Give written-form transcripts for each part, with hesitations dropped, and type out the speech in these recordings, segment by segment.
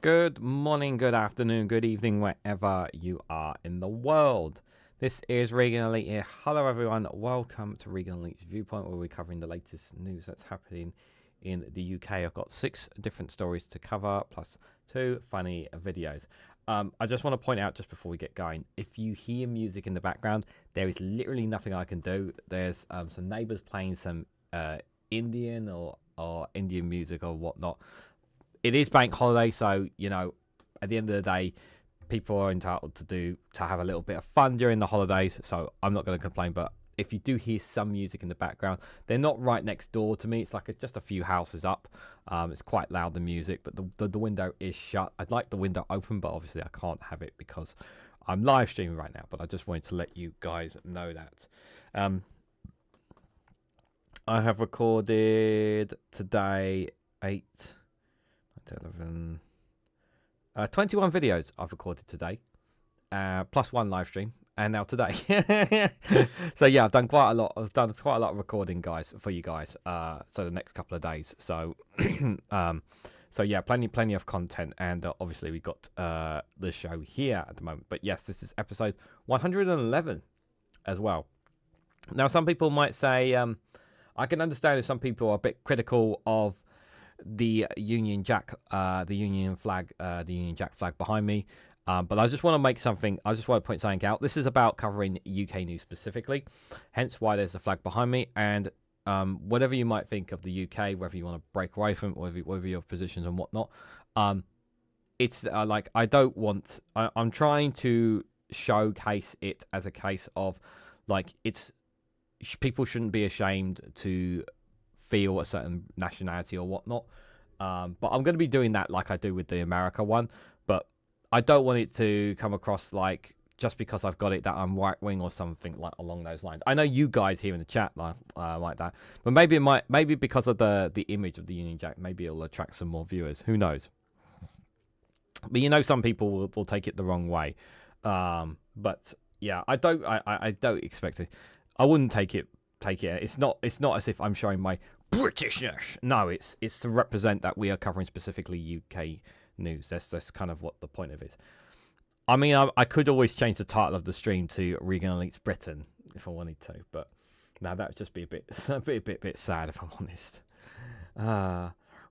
Good morning, good afternoon, good evening, wherever you are in the world. This is Reganelite here. Hello, everyone. Welcome to Reganelite's Viewpoint, where we're covering the latest news that's happening in the UK. I've got 6 different stories to cover, plus 2 funny videos. I just want to point out, just before we get going, if you hear music in the background, there is literally nothing I can do. There's some neighbors playing some Indian or Indian music or whatnot. It is bank holiday, so at the end of the day, people are entitled to have a little bit of fun during the holidays. So I'm not going to complain. But if you do hear some music in the background, they're not right next door to me. It's like just a few houses up. It's quite loud, the music, but the window is shut. I'd like the window open, but obviously I can't have it because I'm live streaming right now. But I just wanted to let you guys know that. I have recorded today 11, 21 videos I've recorded today, plus 1 live stream, and now today. So yeah, I've done quite a lot. I've done quite a lot of recording, guys, for you guys. So the next couple of days. So, so yeah, plenty of content, and obviously we got the show here at the moment. But yes, this is episode 111 as well. Now, some people might say, I can understand if some people are a bit critical of the Union Jack, the Union flag, the Union Jack flag behind me. But I just want to make something. I just want to point something out. This is about covering UK news specifically, hence why there's a flag behind me. And whatever you might think of the UK, whether you want to break away from it, whether your positions and whatnot, it's like I don't want. I'm trying to showcase it as a case of like people shouldn't be ashamed to feel a certain nationality or whatnot, but I'm going to be doing that like I do with the America one. But I don't want it to come across like just because I've got it that I'm right wing or something like along those lines. I know you guys here in the chat like that, but maybe because of the image of the Union Jack, maybe it'll attract some more viewers. Who knows? But some people will take it the wrong way. But yeah, I don't expect it. I wouldn't take it. It's not as if I'm showing my Britishness. No, it's to represent that we are covering specifically UK news. That's kind of what the point of it is. I mean, I could always change the title of the stream to Reganelite's Britain if I wanted to, but now that would just be a bit sad if I'm honest.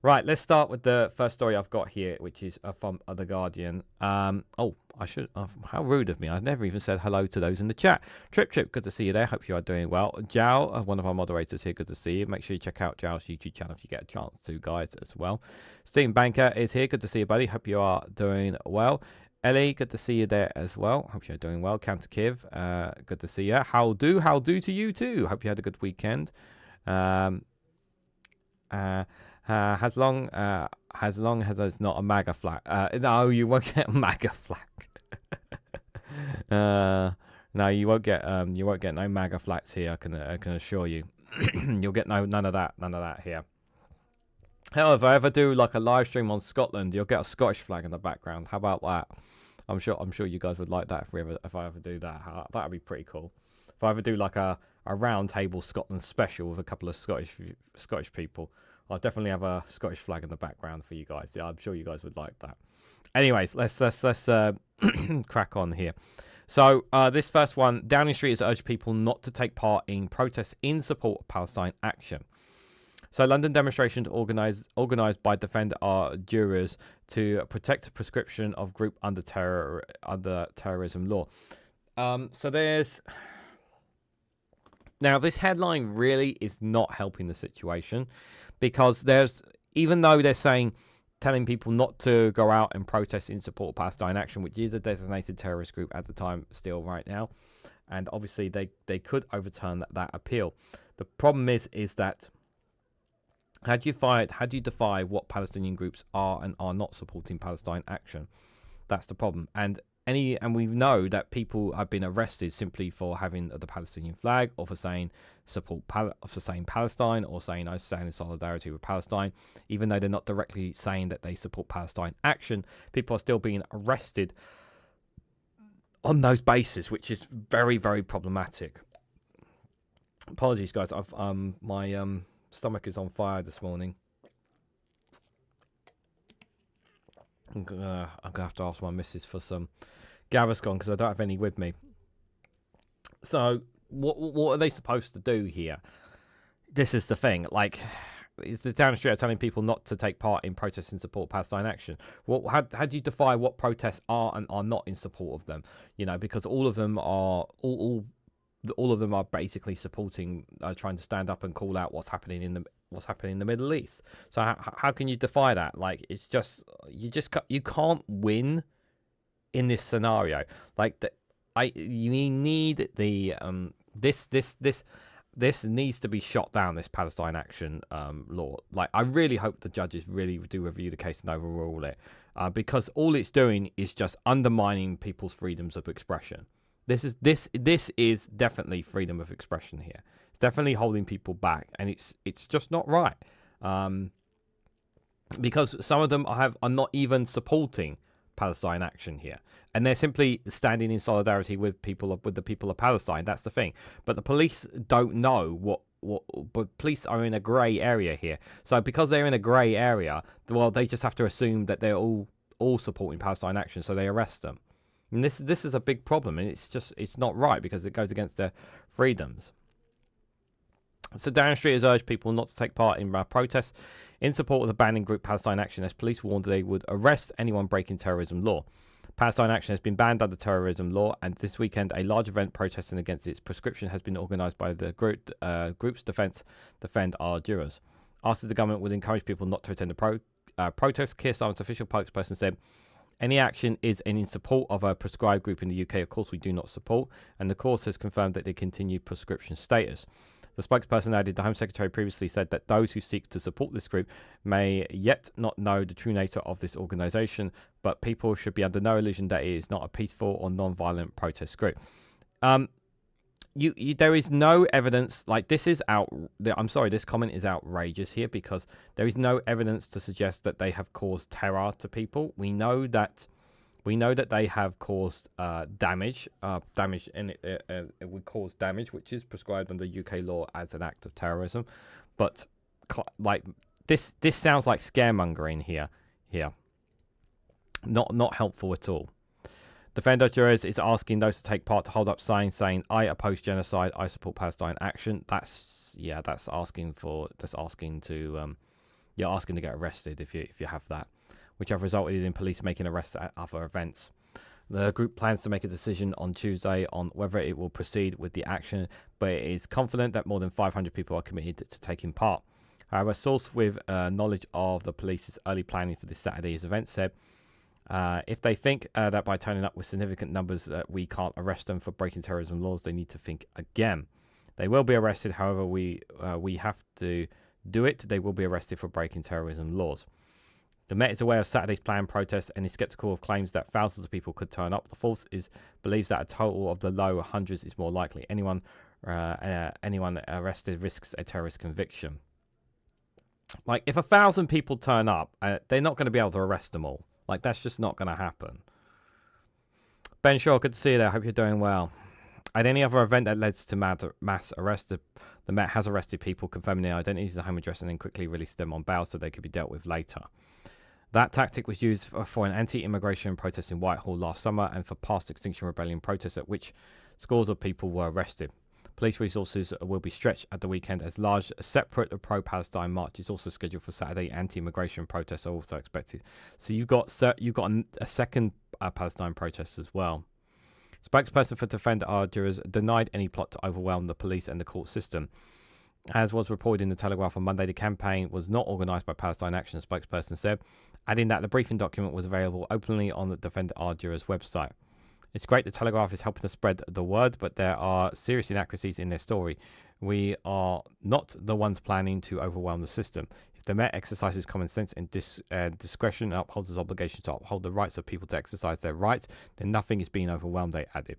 Right, let's start with the first story I've got here, which is from The Guardian. Oh, I should. How rude of me. I've never even said hello to those in the chat. Trip, good to see you there. Hope you are doing well. Jao, one of our moderators here, good to see you. Make sure you check out Jao's YouTube channel if you get a chance to, guys, as well. Steam Banker is here. Good to see you, buddy. Hope you are doing well. Ellie, good to see you there as well. Hope you're doing well. Counter Kiv, good to see you. How do to you too. Hope you had a good weekend. As long as it's not a MAGA flag. No, you won't get a MAGA flag. No, you won't get no MAGA flags here. I can assure you. You'll get none of that here. However, if I ever do like a live stream on Scotland, you'll get a Scottish flag in the background. How about that? I'm sure you guys would like that if I ever do that. That'd be pretty cool. If I ever do like a round table Scotland special with a couple of Scottish people, I'll definitely have a Scottish flag in the background for you guys. Yeah, I'm sure you guys would like that. Anyways, let's crack on here. So this first one, Downing Street has urged people not to take part in protests in support of Palestine Action. So London demonstrations organised by Defend Our Jurors to protect the prescription of group under terrorism law. So there's... Now, this headline really is not helping the situation because even though they're telling people not to go out and protest in support of Palestine Action, which is a designated terrorist group at the time still right now, and obviously they could overturn that appeal. The problem is that how do you defy what Palestinian groups are and are not supporting Palestine Action? That's the problem. And we know that people have been arrested simply for having the Palestinian flag, or for saying Palestine, or saying I stand in solidarity with Palestine, even though they're not directly saying that they support Palestine Action. People are still being arrested on those bases, which is very, very problematic. Apologies, guys. My stomach is on fire this morning. I'm gonna have to ask my missus for some Gaviscon because I don't have any with me. So what are they supposed to do here? This is the thing. Like, the down the street are telling people not to take part in protests in support of Palestine Action. How do you define what protests are and are not in support of them? You know, because all of them are all of them are basically supporting, trying to stand up and call out what's happening in the Middle East. So how can you defy that? Like, it's just you can't win in this scenario. Like, you need the this needs to be shot down, this Palestine Action law. Like, I really hope the judges really do review the case and overrule it, because all it's doing is just undermining people's freedoms of expression. This is definitely freedom of expression here. It's definitely holding people back, and it's just not right. Because some of them are not even supporting Palestine Action here, and they're simply standing in solidarity with the people of Palestine. That's the thing. But the police don't know but police are in a grey area here. So because they're in a grey area, well, they just have to assume that they're all supporting Palestine Action, so they arrest them. And this is a big problem, and it's not right because it goes against their freedoms. So Downing Street has urged people not to take part in protests in support of the banning group Palestine Action, as police warned they would arrest anyone breaking terrorism law. Palestine Action has been banned under terrorism law, and this weekend a large event protesting against its prescription has been organised by the group's Defend Our Jurors. After the government would encourage people not to attend the protest, Keir Starmer's official spokesperson said, "Any action is in support of a prescribed group in the UK. Of course, we do not support," and the course has confirmed that they continue prescription status. The spokesperson added, the Home Secretary previously said that those who seek to support this group may yet not know the true nature of this organisation, but people should be under no illusion that it is not a peaceful or non-violent protest group. There is no evidence. Like, this is I'm sorry, this comment is outrageous here, because there is no evidence to suggest that they have caused terror to people. We know that they have caused damage, and it would cause damage, which is prescribed under UK law as an act of terrorism. But like, this sounds like scaremongering here, not helpful at all. Defender Jurors is asking those to take part to hold up signs saying, "I oppose genocide. I support Palestine Action." That's asking to get arrested if you have that, which have resulted in police making arrests at other events. The group plans to make a decision on Tuesday on whether it will proceed with the action, but it is confident that more than 500 people are committed to taking part. However, a source with knowledge of the police's early planning for this Saturday's event said, if they think that by turning up with significant numbers we can't arrest them for breaking terrorism laws, they need to think again. They will be arrested, however, we have to do it. They will be arrested for breaking terrorism laws. The Met is aware of Saturday's planned protest and is sceptical of claims that thousands of people could turn up. The force believes that a total of the low hundreds is more likely. Anyone arrested risks a terrorist conviction. Like, if 1,000 people turn up, they're not going to be able to arrest them all. Like, that's just not going to happen. Ben Shaw, good to see you there. Hope you're doing well. At any other event that led to mass arrest, the Met has arrested people, confirming their identities and home address, and then quickly released them on bail so they could be dealt with later. That tactic was used for an anti-immigration protest in Whitehall last summer and for past Extinction Rebellion protests at which scores of people were arrested. Police resources will be stretched at the weekend as large separate pro-Palestine march is also scheduled for Saturday. Anti-immigration protests are also expected. So you've got a second Palestine protest as well. Spokesperson for Defend Our Jurors denied any plot to overwhelm the police and the court system. As was reported in the Telegraph on Monday, the campaign was not organised by Palestine Action, a spokesperson said, adding that the briefing document was available openly on the Defend Our Jurors website. It's great the Telegraph is helping to spread the word, but there are serious inaccuracies in their story. We are not the ones planning to overwhelm the system. If the Met exercises common sense and discretion and upholds its obligation to uphold the rights of people to exercise their rights, then nothing is being overwhelmed, they added.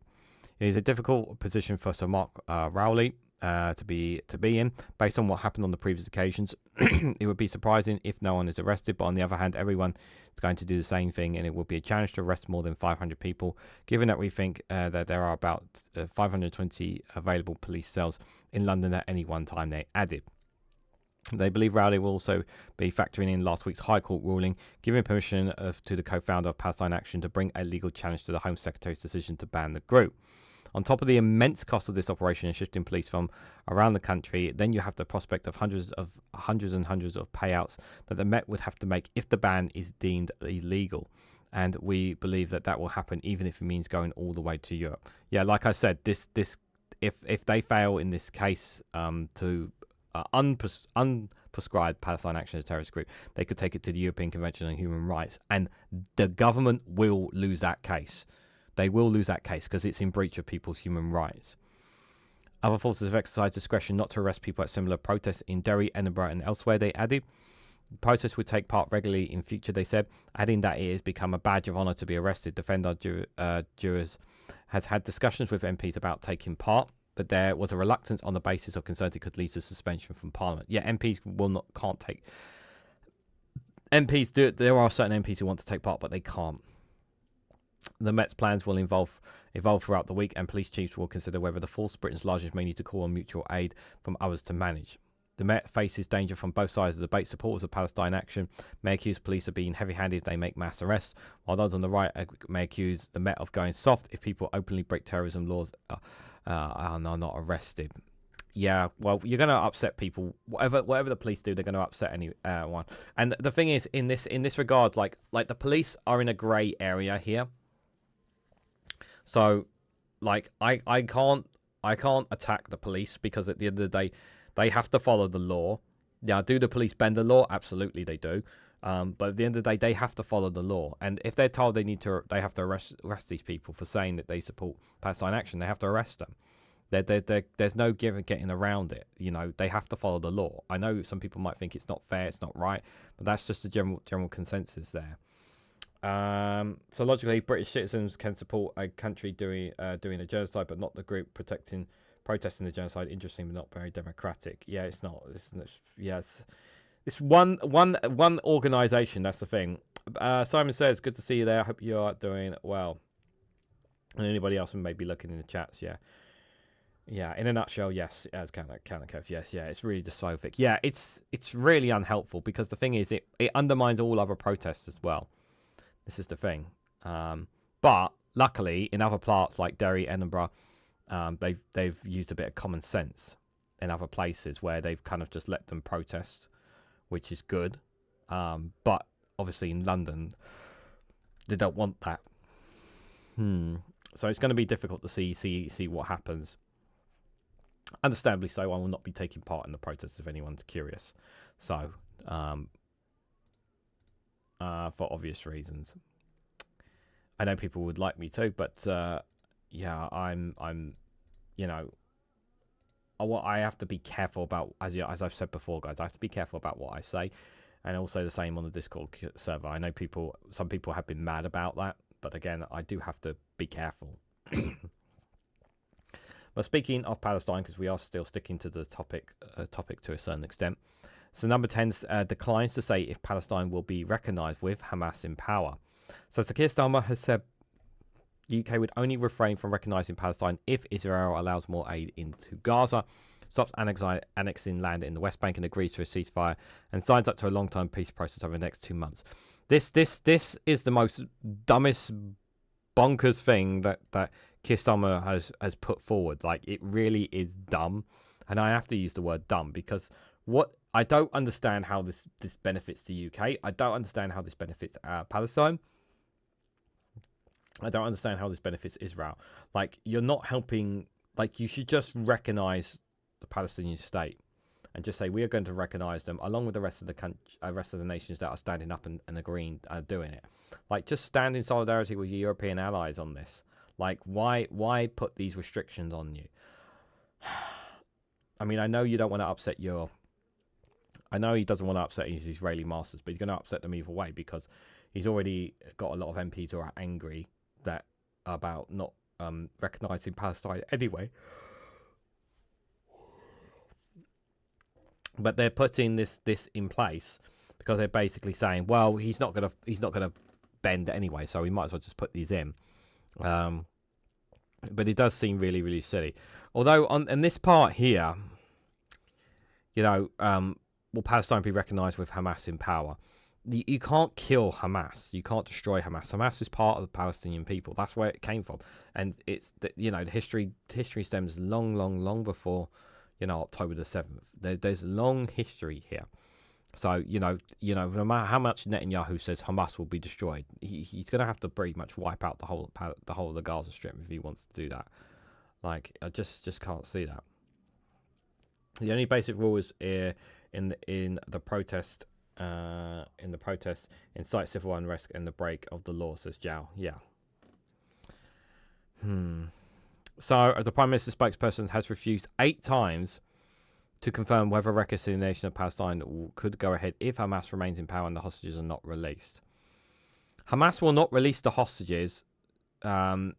It is a difficult position for Sir Mark Rowley to be in, based on what happened on the previous occasions. It would be surprising if no one is arrested, but on the other hand, everyone is going to do the same thing, and it would be a challenge to arrest more than 500 people, given that we think that there are about 520 available police cells in London at any one time, they added. They believe Rowley will also be factoring in last week's High Court ruling, giving permission to the co-founder of Palestine Action to bring a legal challenge to the Home Secretary's decision to ban the group. On top of the immense cost of this operation and shifting police from around the country, then you have the prospect of hundreds of payouts that the Met would have to make if the ban is deemed illegal. And we believe that that will happen even if it means going all the way to Europe. Yeah, like I said, if they fail in this case to unprescribed Palestine Action as a terrorist group, they could take it to the European Convention on Human Rights, and the government will lose that case. They will lose that case because it's in breach of people's human rights. Other forces have exercised discretion not to arrest people at similar protests in Derry, Edinburgh, and elsewhere, they added. Protests would take part regularly in future, they said, adding that it has become a badge of honour to be arrested. Defender jurors has had discussions with MPs about taking part, but there was a reluctance on the basis of concerns it could lead to suspension from Parliament. Yeah, MPs can't take. MPs do. There are certain MPs who want to take part, but they can't. The Met's plans will evolve throughout the week, and police chiefs will consider whether the force Britain's largest may need to call on mutual aid from others to manage. The Met faces danger from both sides of the debate. Supporters of Palestine Action may accuse police of being heavy-handed if they make mass arrests, while those on the right may accuse the Met of going soft if people openly break terrorism laws and are not arrested. Yeah, well, you're going to upset people. Whatever the police do, they're going to upset anyone. And the thing is, in this regard, like the police are in a grey area here. So, like, I can't attack the police because at the end of the day, they have to follow the law. Now, do the police bend the law? Absolutely, they do. But at the end of the day, they have to follow the law. And if they're told they have to arrest these people for saying that they support Palestine Action, they have to arrest them. There's no getting around it. You know, they have to follow the law. I know some people might think it's not fair, it's not right, but that's just the general consensus there. So logically, British citizens can support a country doing a genocide, but not the group protesting the genocide. Interesting, but not very democratic. Yeah, it's not. It's one organisation. That's the thing. Simon says, "Good to see you there. I hope you are doing well." And anybody else who may be looking in the chats, yeah. Yeah, in a nutshell, yes, as Kanakov, yes, yeah, it's really dystophic. Yeah, it's really unhelpful because the thing is, it undermines all other protests as well. This is the thing. But luckily, in other parts like Derry, Edinburgh, they've used a bit of common sense in other places where they've kind of just let them protest, which is good. But obviously in London, they don't want that. So it's going to be difficult to see what happens. Understandably so, I will not be taking part in the protests if anyone's curious. So, for obvious reasons. I know people would like me to, but yeah, I'm, you know, I have to be careful about, as I've said before, guys, I have to be careful about what I say, and also the same on the Discord server. I know some people have been mad about that, but again, I do have to be careful. But speaking of Palestine, because we are still sticking to the topic to a certain extent, so number 10 declines to say if Palestine will be recognised with Hamas in power. So Keir Starmer has said the UK would only refrain from recognising Palestine if Israel allows more aid into Gaza, stops annexing land in the West Bank and agrees to a ceasefire, and signs up to a long-term peace process over the next 2 months. This is the most dumbest, bonkers thing that Keir Starmer has put forward. Like, it really is dumb, and I have to use the word dumb because I don't understand how this benefits the UK. I don't understand how this benefits Palestine. I don't understand how this benefits Israel. Like, you're not helping. Like, you should just recognize the Palestinian state and just say we are going to recognize them along with the rest of the nations that are standing up and agreeing doing it. Like, just stand in solidarity with your European allies on this. Like, why put these restrictions on you? I mean, I know you don't want to upset I know he doesn't want to upset his Israeli masters, but he's going to upset them either way because he's already got a lot of MPs who are angry about not recognising Palestine anyway. But they're putting this in place because they're basically saying, well, he's not gonna bend anyway, so we might as well just put these in. But it does seem really, really silly. Although in this part here, you know, will Palestine be recognized with Hamas in power? You can't kill Hamas. You can't destroy Hamas. Hamas is part of the Palestinian people. That's where it came from, and it's the history stems long before October the 7th. There's long history here. So no matter how much Netanyahu says Hamas will be destroyed, he's going to have to pretty much wipe out the whole of the Gaza Strip if he wants to do that. Like, I just can't see that. The only basic rule is in the protest. Incite civil unrest and the break of the law, says Zhao. Yeah. So the Prime Minister's spokesperson has refused 8 times to confirm whether reconciliation of Palestine could go ahead if Hamas remains in power and the hostages are not released. Hamas will not release the hostages. In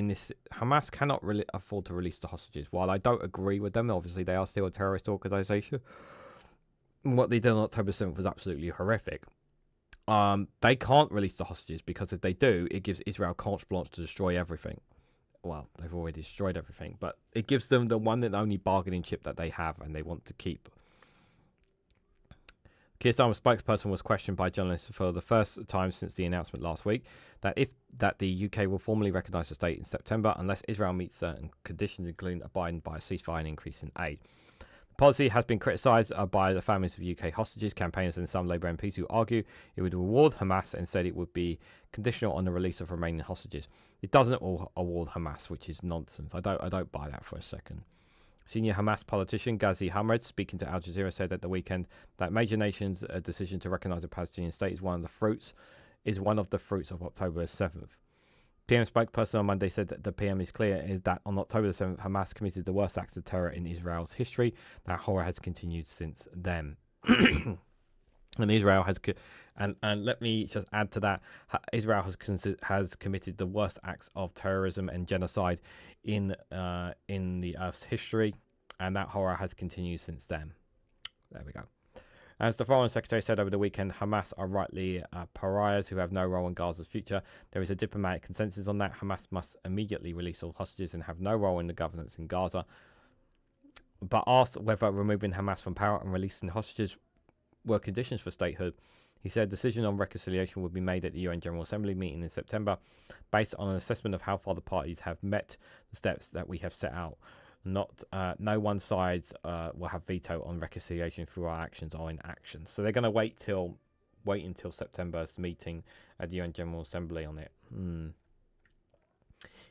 this, Hamas cannot really afford to release the hostages. While I don't agree with them, obviously they are still a terrorist organization. What they did on October 7th was absolutely horrific. They can't release the hostages because if they do, it gives Israel carte blanche to destroy everything. Well, they've already destroyed everything, but it gives them the one and only bargaining chip that they have and they want to keep. Keir Starmer's spokesperson was questioned by journalists for the first time since the announcement last week that the UK will formally recognise the state in September unless Israel meets certain conditions, including abiding by a ceasefire and increase in aid. The policy has been criticised by the families of UK hostages, campaigners and some Labour MPs who argue it would reward Hamas and said it would be conditional on the release of remaining hostages. It doesn't award Hamas, which is nonsense. I don't buy that for a second. Senior Hamas politician Ghazi Hamad, speaking to Al Jazeera, said at the weekend that major nations' decision to recognise a Palestinian state is one of the fruits of October 7th. PM spokesperson on Monday said that the PM is clear is that on October 7th, Hamas committed the worst acts of terror in Israel's history. That horror has continued since then. And Israel has, and let me just add to that, Israel has committed the worst acts of terrorism and genocide in the Earth's history, and that horror has continued since then. There we go. As the Foreign Secretary said over the weekend, Hamas are rightly pariahs who have no role in Gaza's future. There is a diplomatic consensus on that. Hamas must immediately release all hostages and have no role in the governance in Gaza. But asked whether removing Hamas from power and releasing hostages were conditions for statehood, he said decision on reconciliation would be made at the UN General Assembly meeting in September based on an assessment of how far the parties have met the steps that we have set out. No one side will have veto on reconciliation through our actions or inaction. So they're going to wait until September's meeting at the UN General Assembly on it.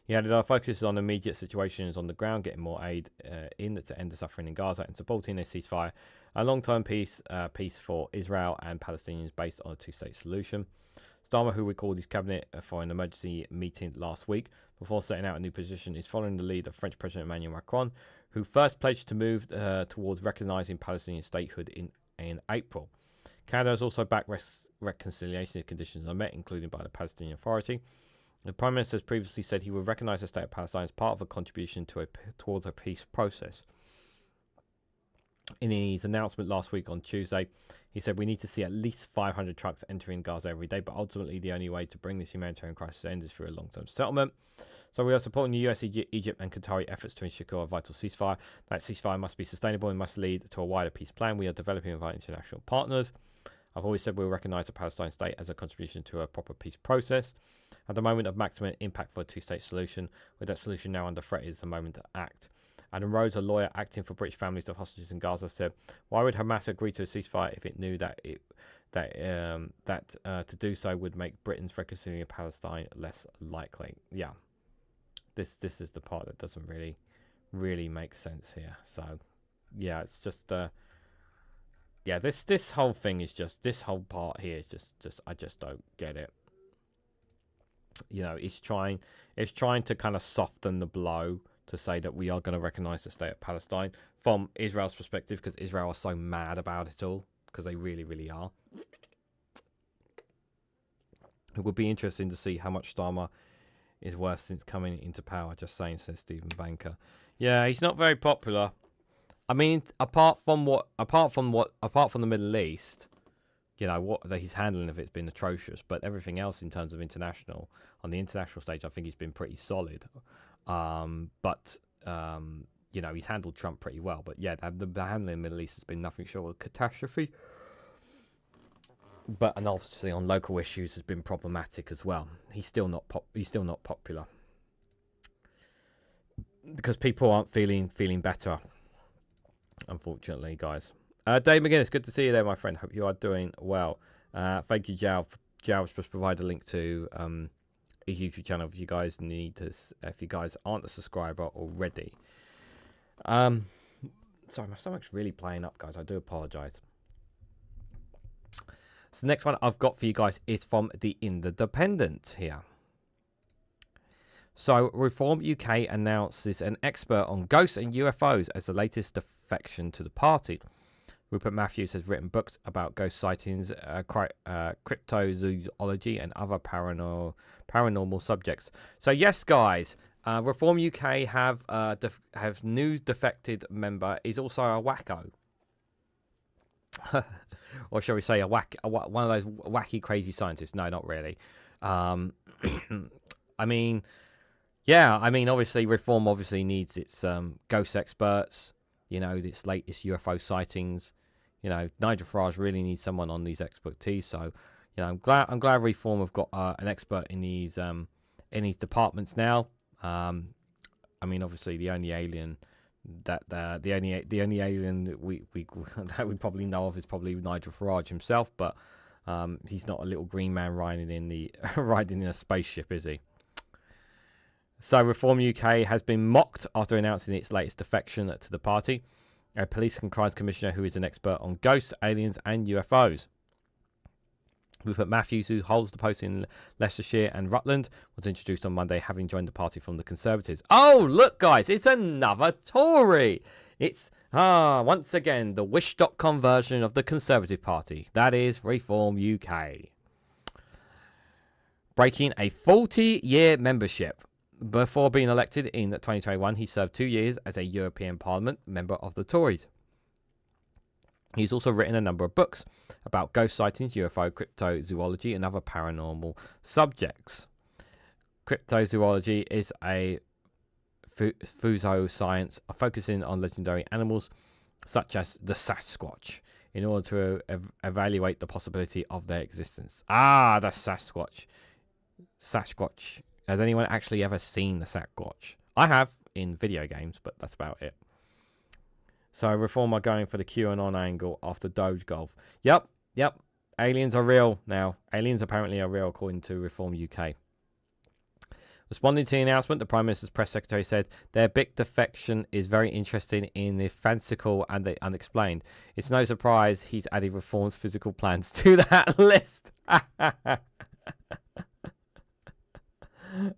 He added, our focus is on immediate situations on the ground, getting more aid in to end the suffering in Gaza and supporting a ceasefire, a long-term peace for Israel and Palestinians based on a two-state solution. Starmer, who recalled his cabinet for an emergency meeting last week before setting out a new position, is following the lead of French President Emmanuel Macron, who first pledged to move towards recognising Palestinian statehood in April. Canada has also backed reconciliation if conditions are met, including by the Palestinian Authority. The Prime Minister has previously said he would recognise the state of Palestine as part of a contribution towards a peace process. In his announcement last week on Tuesday, he said we need to see at least 500 trucks entering Gaza every day, but ultimately the only way to bring this humanitarian crisis to end is through a long-term settlement. So we are supporting the US, Egypt and Qatari efforts to ensure a vital ceasefire. That ceasefire must be sustainable and must lead to a wider peace plan we are developing with our international partners. I've always said we'll recognise the Palestine state as a contribution to a proper peace process. At the moment of maximum impact for a two-state solution, with that solution now under threat, is the moment to act. Adam Rose, a lawyer acting for British families of hostages in Gaza, said, "Why would Hamas agree to a ceasefire if it knew that to do so would make Britain's reconciliation of Palestine less likely?" Yeah, this is the part that doesn't really make sense here. So, yeah, it's just yeah, this whole thing is just this whole part here is just I just don't get it. It's trying to kind of soften the blow to say that we are going to recognise the state of Palestine from Israel's perspective, because Israel are so mad about it all, because they really are. It would be interesting to see how much Starmer is worth since coming into power. Just saying, says Stephen Banker. Yeah, he's not very popular. I mean, apart from the Middle East, what that he's handling of it's been atrocious. But everything else in terms of on the international stage, I think he's been pretty solid. you know, he's handled Trump pretty well. But yeah, the handling in the Middle East has been nothing short of catastrophe. But and obviously on local issues has been problematic as well. He's still not popular because people aren't feeling better, unfortunately, guys. Dave McGinnis, good to see you there, my friend. Hope you are doing well. Thank you, Jao. Jao was supposed to provide a link to a YouTube channel if you guys need to, if you guys aren't a subscriber already. Sorry, my stomach's really playing up, guys. I do apologise. So the next one I've got for you guys is from The Independent here. So Reform UK announces an expert on ghosts and UFOs as the latest defection to the party. Rupert Matthews has written books about ghost sightings, cryptozoology and other paranormal subjects. So yes, guys, Reform UK have new defected member is also a wacko. Or shall we say one of those wacky, crazy scientists? No, not really. I mean, yeah, I mean, obviously, Reform obviously needs its ghost experts, you know, its latest UFO sightings. You know, Nigel Farage really needs someone on these expertise. So, you know, I'm glad Reform have got an expert in these departments now. I mean, obviously, the only alien the only alien that we that we probably know of is probably Nigel Farage himself, but he's not a little green man riding in a spaceship, is he? So Reform UK has been mocked after announcing its latest defection to the party. A police and crimes commissioner who is an expert on ghosts, aliens and UFOs. Rupert Matthews, who holds the post in Leicestershire and Rutland, was introduced on Monday, having joined the party from the Conservatives. Oh, look, guys, it's another Tory. It's, once again, the Wish.com version of the Conservative Party. That is Reform UK. Breaking a 40-year membership. Before being elected in 2021, he served 2 years as a European Parliament member of the Tories. He's also written a number of books about ghost sightings, UFO, cryptozoology, and other paranormal subjects. Cryptozoology is a fuso science focusing on legendary animals such as the Sasquatch in order to evaluate the possibility of their existence. Ah, the Sasquatch. Sasquatch. Has anyone actually ever seen the Sasquatch? I have in video games, but that's about it. So Reform are going for the QAnon angle after Doge Golf. Yep. Aliens are real now. Aliens apparently are real according to Reform UK. Responding to the announcement, the Prime Minister's press secretary said their big defection is very interesting in the fanciful and the unexplained. It's no surprise he's added Reform's physical plans to that list. You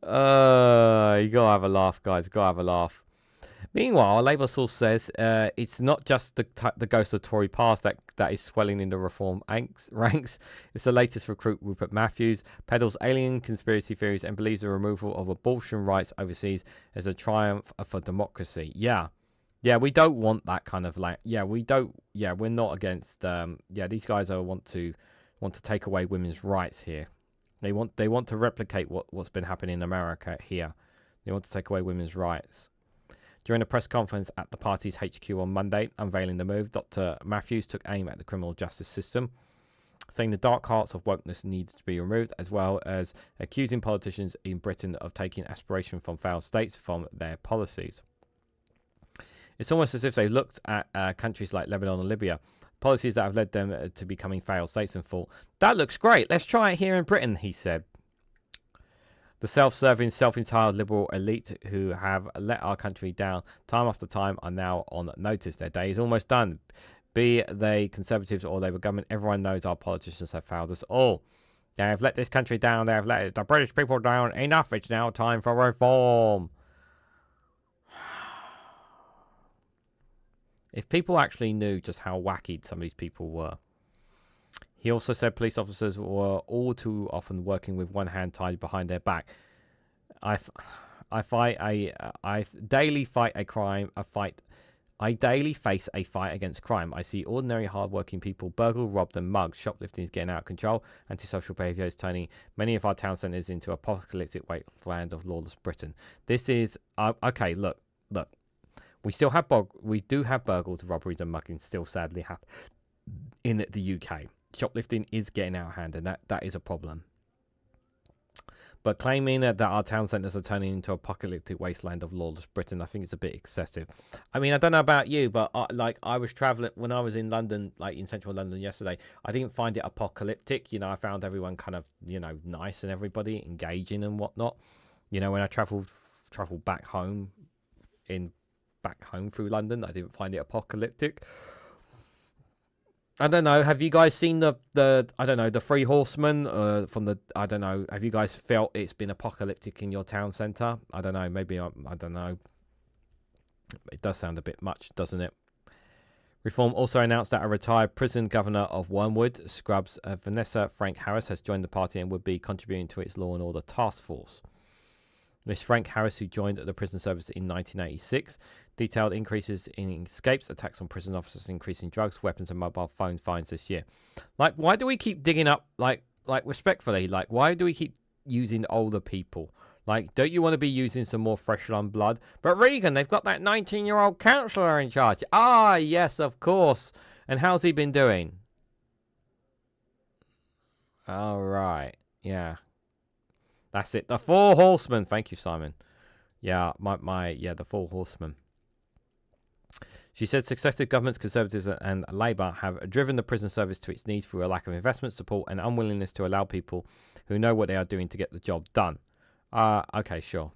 gotta have a laugh, guys. Gotta have a laugh. Meanwhile, a Labour source says it's not just the ghost of Tory past that is swelling in the Reform ranks. It's the latest recruit, Rupert Matthews, peddles alien conspiracy theories and believes the removal of abortion rights overseas is a triumph for democracy. Yeah, we don't want that kind of we're not against. These guys want to take away women's rights here. They want to replicate what's been happening in America here. They want to take away women's rights. During a press conference at the party's HQ on Monday, unveiling the move, Dr. Matthews took aim at the criminal justice system, saying the dark arts of wokeness needed to be removed, as well as accusing politicians in Britain of taking aspiration from failed states from their policies. It's almost as if they looked at countries like Lebanon and Libya, policies that have led them to becoming failed states, and thought, that looks great, let's try it here in Britain, he said. The self-serving, self-entitled liberal elite who have let our country down time after time are now on notice. Their day is almost done. Be they Conservatives or Labour government, everyone knows our politicians have failed us all. They have let this country down. They have let the British people down. Enough. It's now time for reform. If people actually knew just how wacky some of these people were. He also said police officers were all too often working with one hand tied behind their back. I daily face a fight against crime. I see ordinary hard-working people burgled, robbed and mugged. Shoplifting is getting out of control. Antisocial behaviour is turning many of our town centres into apocalyptic wasteland of lawless Britain. This is... okay, look. We do have burglaries, robberies, and muggings still sadly happen in the UK. Shoplifting is getting out of hand, and that is a problem. But claiming that our town centres are turning into an apocalyptic wasteland of lawless Britain, I think it's a bit excessive. I mean, I don't know about you, but I was travelling when I was in London, like in central London yesterday. I didn't find it apocalyptic. You know, I found everyone kind of, you know, nice and everybody engaging and whatnot. You know, when I travelled back home through London, I didn't find it apocalyptic. I don't know. Have you guys seen the I don't know, the Three Horsemen from the, I don't know. Have you guys felt it's been apocalyptic in your town centre? I don't know. Maybe I don't know. It does sound a bit much, doesn't it? Reform also announced that a retired prison governor of Wormwood, Scrubs, Vanessa Frank Harris, has joined the party and would be contributing to its law and order task force. Miss Frank Harris, who joined the prison service in 1986, detailed increases in escapes, attacks on prison officers, increasing drugs, weapons, and mobile phone fines this year. Like, why do we keep digging up, like respectfully, like, why do we keep using older people? Like, don't you want to be using some more fresh lung blood? But Regan, they've got that 19-year-old counsellor in charge. Ah, yes, of course. And how's he been doing? All right, yeah. That's it. The Four Horsemen. Thank you, Simon. Yeah, the Four Horsemen. She said successive governments, Conservatives and Labour, have driven the prison service to its knees through a lack of investment, support, and unwillingness to allow people who know what they are doing to get the job done. Okay, sure.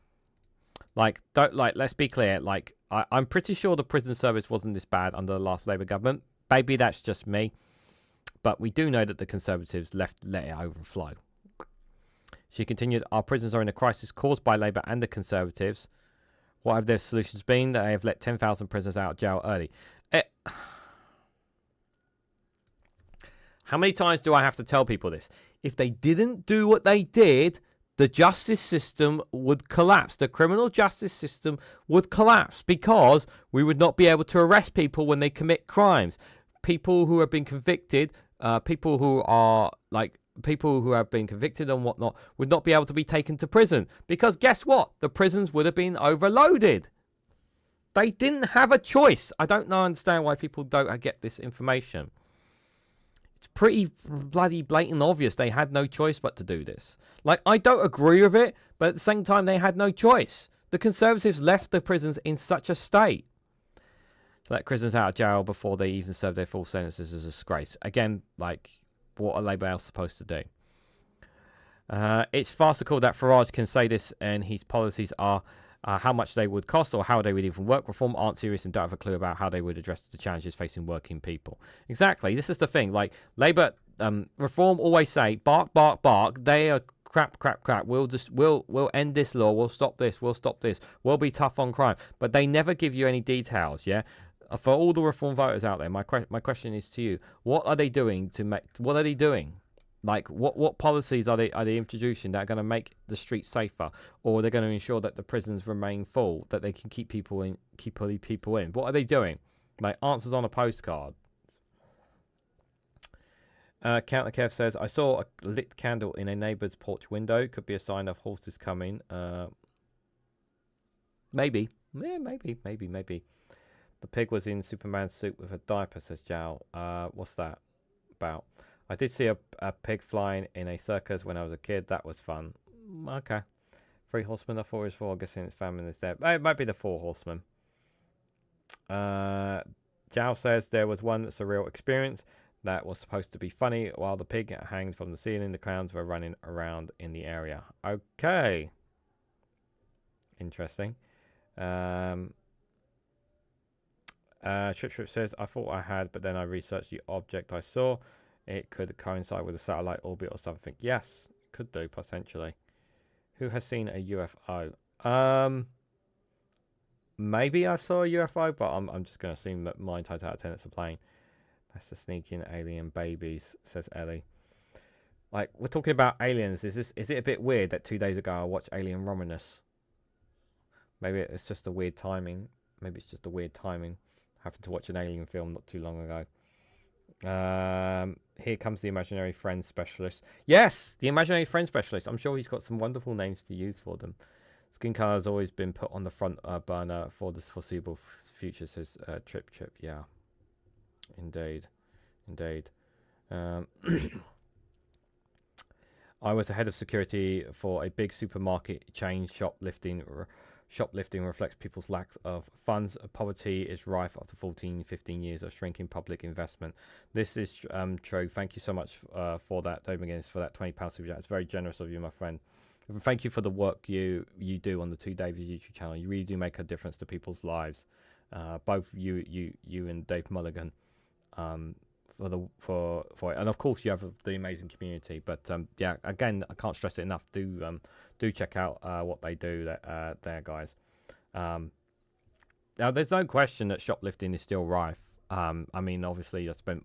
Let's be clear. I'm pretty sure the prison service wasn't this bad under the last Labour government. Maybe that's just me, but we do know that the Conservatives let it overflow. She continued, our prisons are in a crisis caused by Labour and the Conservatives. What have their solutions been? They have let 10,000 prisoners out of jail early. How many times do I have to tell people this? If they didn't do what they did, the justice system would collapse. The criminal justice system would collapse because we would not be able to arrest people when they commit crimes. People who have been convicted, people who have been convicted and whatnot would not be able to be taken to prison because guess what? The prisons would have been overloaded. They didn't have a choice. I don't understand why people don't get this information. It's pretty bloody blatant obvious they had no choice but to do this. Like, I don't agree with it, but at the same time, they had no choice. The Conservatives left the prisons in such a state. To let prisoners out of jail before they even serve their full sentences is a disgrace. Again, like, what are Labour else supposed to do? It's farcical that Farage can say this and his policies are how much they would cost or how they would even work. Reform aren't serious and don't have a clue about how they would address the challenges facing working people. Exactly. This is the thing. Like, Labour, Reform always say, bark, bark, bark. They are crap. We'll end this law. We'll stop this. We'll be tough on crime. But they never give you any details, yeah? For all the Reform voters out there, my question is to you: what are they doing to make? What are they doing? Like, what policies are they introducing that are going to make the streets safer, or they're going to ensure that the prisons remain full, that they can keep people in? What are they doing? Like, answers on a postcard. Counter Kev says, I saw a lit candle in a neighbour's porch window. Could be a sign of horses coming. Maybe. Yeah, maybe. The pig was in Superman's suit with a diaper, says Jao. What's that about? I did see a pig flying in a circus when I was a kid. That was fun. Okay. Three Horsemen, I thought it was four. Guessing its famine is there. It might be the Four Horsemen. Jao says there was one that's a real experience that was supposed to be funny. While the pig hanged from the ceiling, the clowns were running around in the area. Okay. Interesting. Trip says, I thought I had, but then I researched the object I saw. It could coincide with a satellite orbit or something. Yes, it could do, potentially. Who has seen a UFO? Maybe I saw a UFO, but I'm just going to assume that 9 times out of 10 it's a plane. That's the sneaking alien babies, says Ellie. Like, we're talking about aliens. Is it a bit weird that 2 days ago I watched Alien Romulus? Maybe it's just a weird timing. Happened to watch an alien film not too long ago. Here comes the imaginary friend specialist. Yes, the imaginary friend specialist. I'm sure he's got some wonderful names to use for them. Skin color has always been put on the front burner for the foreseeable future, says Trip. Yeah, indeed. I was the head of security for a big supermarket chain. Shoplifting reflects people's lack of funds. Poverty is rife after 15 years of shrinking public investment. This is true. Thank you so much for that, Dave McGinnis, for that £20 super chat. It's very generous of you, my friend. And thank you for the work you do on the Two Davies YouTube channel. You really do make a difference to people's lives. Both you and Dave Mulligan. For it, and of course you have the amazing community. But yeah, again, I can't stress it enough. Do check out what they do there, guys. Now there's no question that shoplifting is still rife. I mean, obviously I spent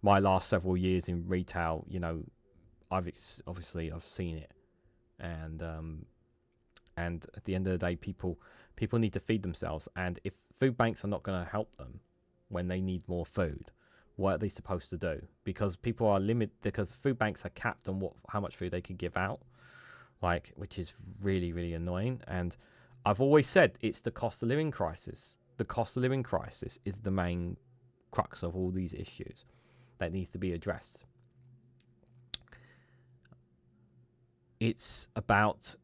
my last several years in retail. You know, I've seen it, and at the end of the day, people need to feed themselves, and if food banks are not going to help them when they need more food, what are they supposed to do? Because people are limited, because food banks are capped on how much food they can give out, like, which is really, really annoying. And I've always said it's the cost of living crisis. The cost of living crisis is the main crux of all these issues that needs to be addressed. It's about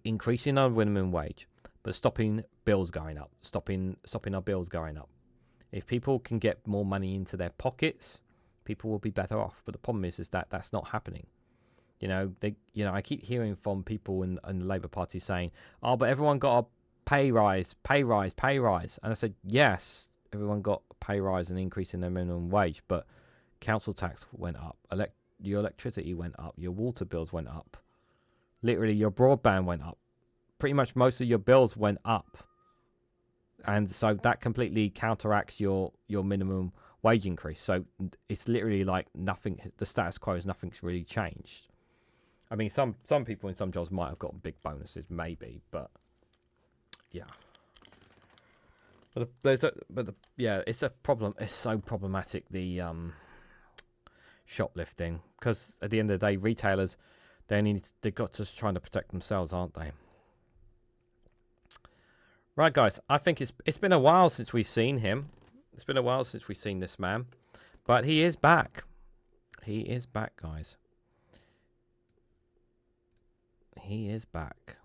increasing our minimum wage, but stopping bills going up, stopping our bills going up. If people can get more money into their pockets, people will be better off. But the problem is that that's not happening. You know, I keep hearing from people in the Labour Party saying, "Oh, but everyone got a pay rise." And I said, yes, everyone got a pay rise and increase in their minimum wage, but council tax went up, your electricity went up, your water bills went up, literally your broadband went up. Pretty much most of your bills went up. And so that completely counteracts your minimum wage increase. So it's literally like nothing. The status quo is nothing's really changed. I mean, some people in some jobs might have got big bonuses, maybe, but yeah. But yeah, it's a problem. It's so problematic, the shoplifting, because at the end of the day, retailers they've got to trying to protect themselves, aren't they? Right, guys, I think it's been a while since we've seen him. It's been a while since we've seen this man. But he is back. He is back, guys. He is back.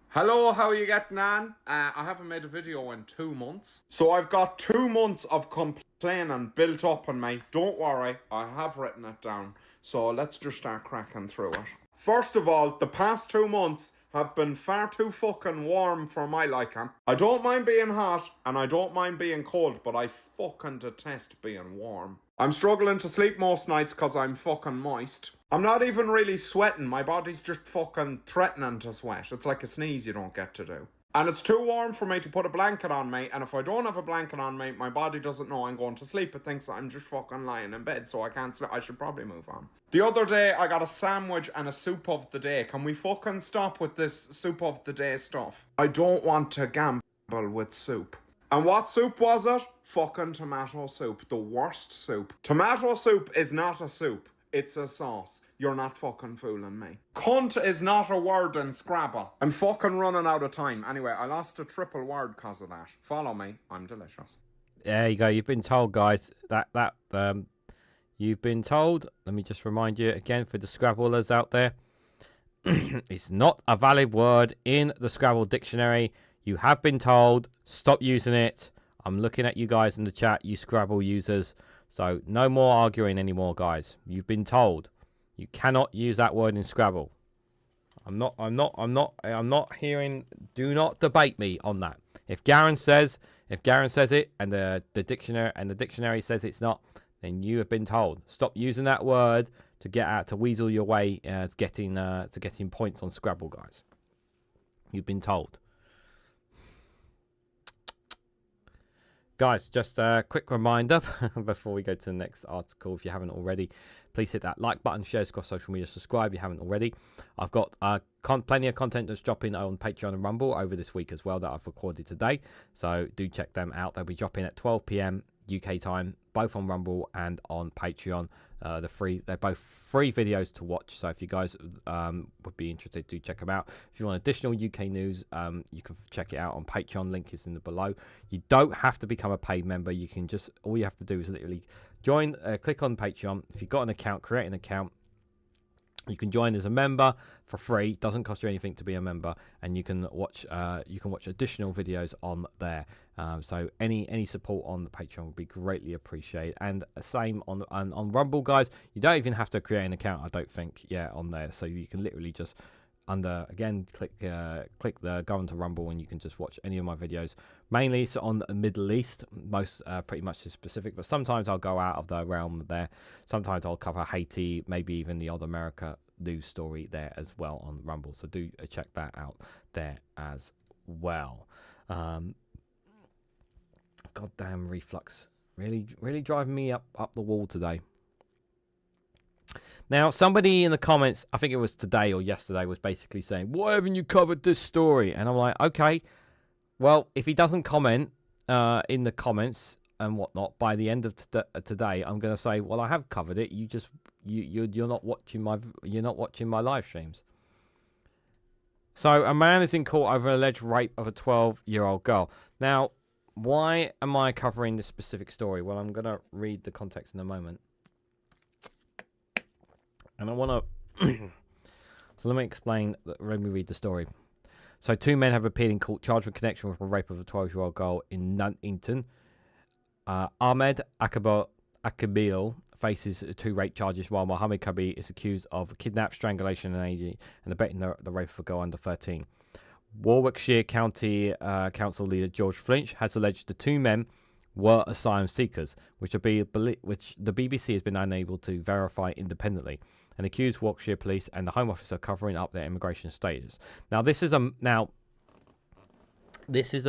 Hello, how are you getting on? I haven't made a video in 2 months. So I've got 2 months of complaining built up on me. Don't worry, I have written it down. So let's just start cracking through it. First of all, the past 2 months have been far too fucking warm for my liking. I don't mind being hot and I don't mind being cold, but I fucking detest being warm. I'm struggling to sleep most nights because I'm fucking moist. I'm not even really sweating, my body's just fucking threatening to sweat. It's like a sneeze you don't get to do. And it's too warm for me to put a blanket on me, and if I don't have a blanket on me, my body doesn't know I'm going to sleep. It thinks I'm just fucking lying in bed, so I can't sleep. I should probably move on. The other day, I got a sandwich and a soup of the day. Can we fucking stop with this soup of the day stuff? I don't want to gamble with soup. And what soup was it? Fucking tomato soup. The worst soup. Tomato soup is not a soup. It's a sauce. You're not fucking fooling me. Cunt is not a word in Scrabble. I'm fucking running out of time. Anyway, I lost a triple word because of that. Follow me. I'm delicious. There you go. You've been told, guys. You've been told. Let me just remind you again for the Scrabblers out there. It's not a valid word in the Scrabble dictionary. You have been told. Stop using it. I'm looking at you guys in the chat, you Scrabble users. So no more arguing anymore, guys. You've been told. You cannot use that word in Scrabble. I'm not hearing. Do not debate me on that. If Garron says it, and the dictionary says it's not, then you have been told. Stop using that word to weasel your way to getting points on Scrabble, guys. You've been told. Guys, just a quick reminder before we go to the next article. If you haven't already, please hit that like button, share across social media, subscribe if you haven't already. I've got plenty of content that's dropping on Patreon and Rumble over this week as well that I've recorded today. So do check them out. They'll be dropping at 12 p.m. UK time, both on Rumble and on Patreon. They're both free videos to watch. So if you guys would be interested, do check them out. If you want additional UK news, you can check it out on Patreon. Link is in the below. You don't have to become a paid member. You can just, all you have to do is literally join, click on Patreon. If you've got an account, create an account. You can join as a member for free. Doesn't cost you anything to be a member, and you can watch additional videos on there. So any support on the Patreon would be greatly appreciated. And same on Rumble, guys. You don't even have to create an account, I don't think, on there. So you can literally just click the go onto Rumble, and you can just watch any of my videos. Mainly it's on the Middle East, most pretty much specific, but sometimes I'll go out of the realm there. Sometimes I'll cover Haiti, maybe even the odd America news story there as well on Rumble. So do check that out there as well. Goddamn reflux, really driving me up the wall today. Now, somebody in the comments, I think it was today or yesterday, was basically saying, why haven't you covered this story? And I'm like, okay, well, if he doesn't comment in the comments and whatnot by the end of today, I'm going to say, well, I have covered it. You're not watching my live streams. So a man is in court over alleged rape of a 12-year-old girl. Now, why am I covering this specific story? Well, I'm going to read the context in a moment. And I want to... So let me explain. Let me read the story. So 2 men have appeared in court charged with connection with a rape of a 12-year-old girl in Nuneaton. Ahmed Akabil faces 2 rape charges, while Mohammed Kabi is accused of kidnap, strangulation, and abetting the rape of a girl under 13. Warwickshire County Council leader George Flinch has alleged the 2 men were asylum seekers, which the BBC has been unable to verify independently, and accused Warwickshire Police and the Home Office of covering up their immigration status. Now, this is a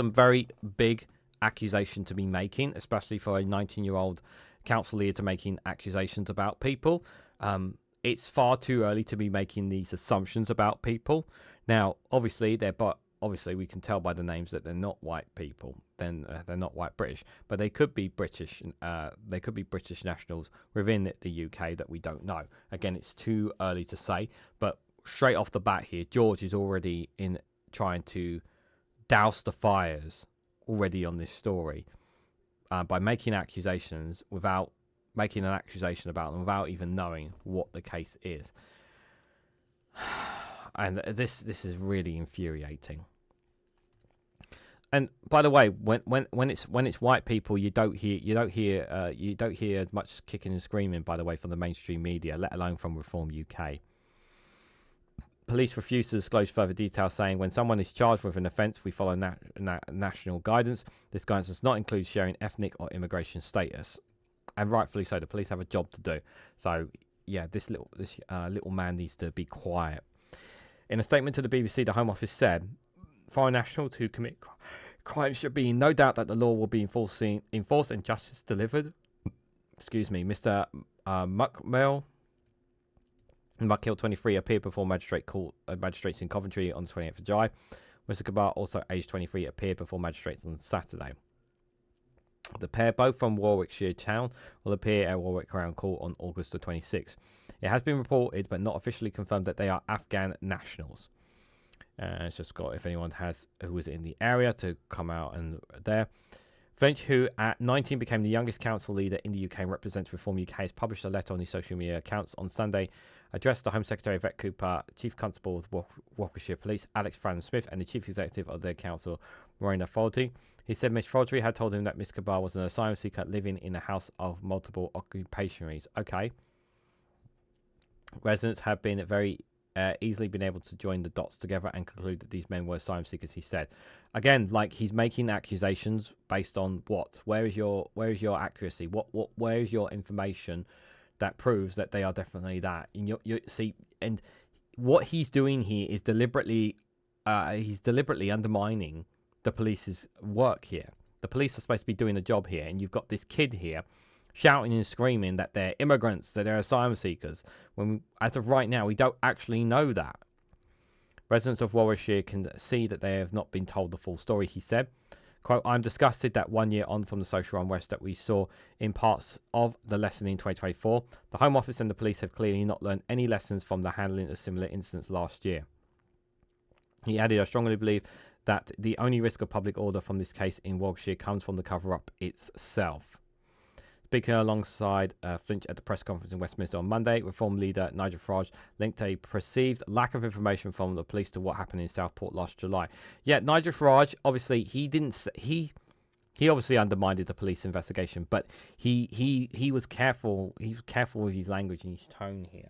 very big accusation to be making, especially for a 19-year-old council leader to making accusations about people. It's far too early to be making these assumptions about people. Now, obviously we can tell by the names that they're not white people. Then they're not white British, but they could be British. They could be British nationals within the UK that we don't know. Again, it's too early to say. But straight off the bat here, George is already in trying to douse the fires already on this story by making accusations without making an accusation about them, without even knowing what the case is. And this is really infuriating. And by the way, when it's white people, you don't hear as much kicking and screaming, by the way, from the mainstream media, let alone from Reform UK. Police refuse to disclose further details, saying when someone is charged with an offence, we follow national guidance. This guidance does not include sharing ethnic or immigration status, and rightfully so. The police have a job to do. So yeah, this little man needs to be quiet. In a statement to the BBC, the Home Office said, foreign nationals who commit crimes should be in no doubt that the law will be enforced and justice delivered. Excuse me, Mr. Muckhill, 23, appeared before magistrates in Coventry on the 28th of July. Mr. Kabar, also aged 23, appeared before magistrates on Saturday. The pair, both from Warwickshire Town, will appear at Warwick Crown Court on August the 26th. It has been reported, but not officially confirmed, that they are Afghan nationals. It's just got, if anyone who was in the area, to come out and there. French, who at 19 became the youngest council leader in the UK and represents Reform UK, has published a letter on his social media accounts on Sunday, addressed to Home Secretary Yvette Cooper, Chief Constable of Warwickshire Police Alex Franham-Smith, and the Chief Executive of their council, Marina Foldy. He said Ms. Foldy had told him that Ms. Kabar was an asylum seeker living in a house of multiple occupations. Okay. Residents have been very easily been able to join the dots together and conclude that these men were asylum seekers, he said. Again, like, he's making accusations based on what? Where is your accuracy? Where is your information that proves that they are definitely that? And you see, and what he's doing here is deliberately undermining the police's work here. The police are supposed to be doing the job here, and you've got this kid here shouting and screaming that they're immigrants, that they're asylum seekers, when as of right now we don't actually know that. Residents of Warwickshire can see that they have not been told the full story, he said. Quote, I'm disgusted that 1 year on from the social unrest that we saw in parts of the lesson in 2024, the Home Office and the police have clearly not learned any lessons from the handling of similar incidents last year. He added, I strongly believe that the only risk of public order from this case in Warwickshire comes from the cover-up itself. Speaking alongside Flinch at the press conference in Westminster on Monday, Reform leader Nigel Farage linked a perceived lack of information from the police to what happened in Southport last July. Yeah, Nigel Farage, obviously, he obviously undermined the police investigation, but he was careful. He was careful with his language and his tone here.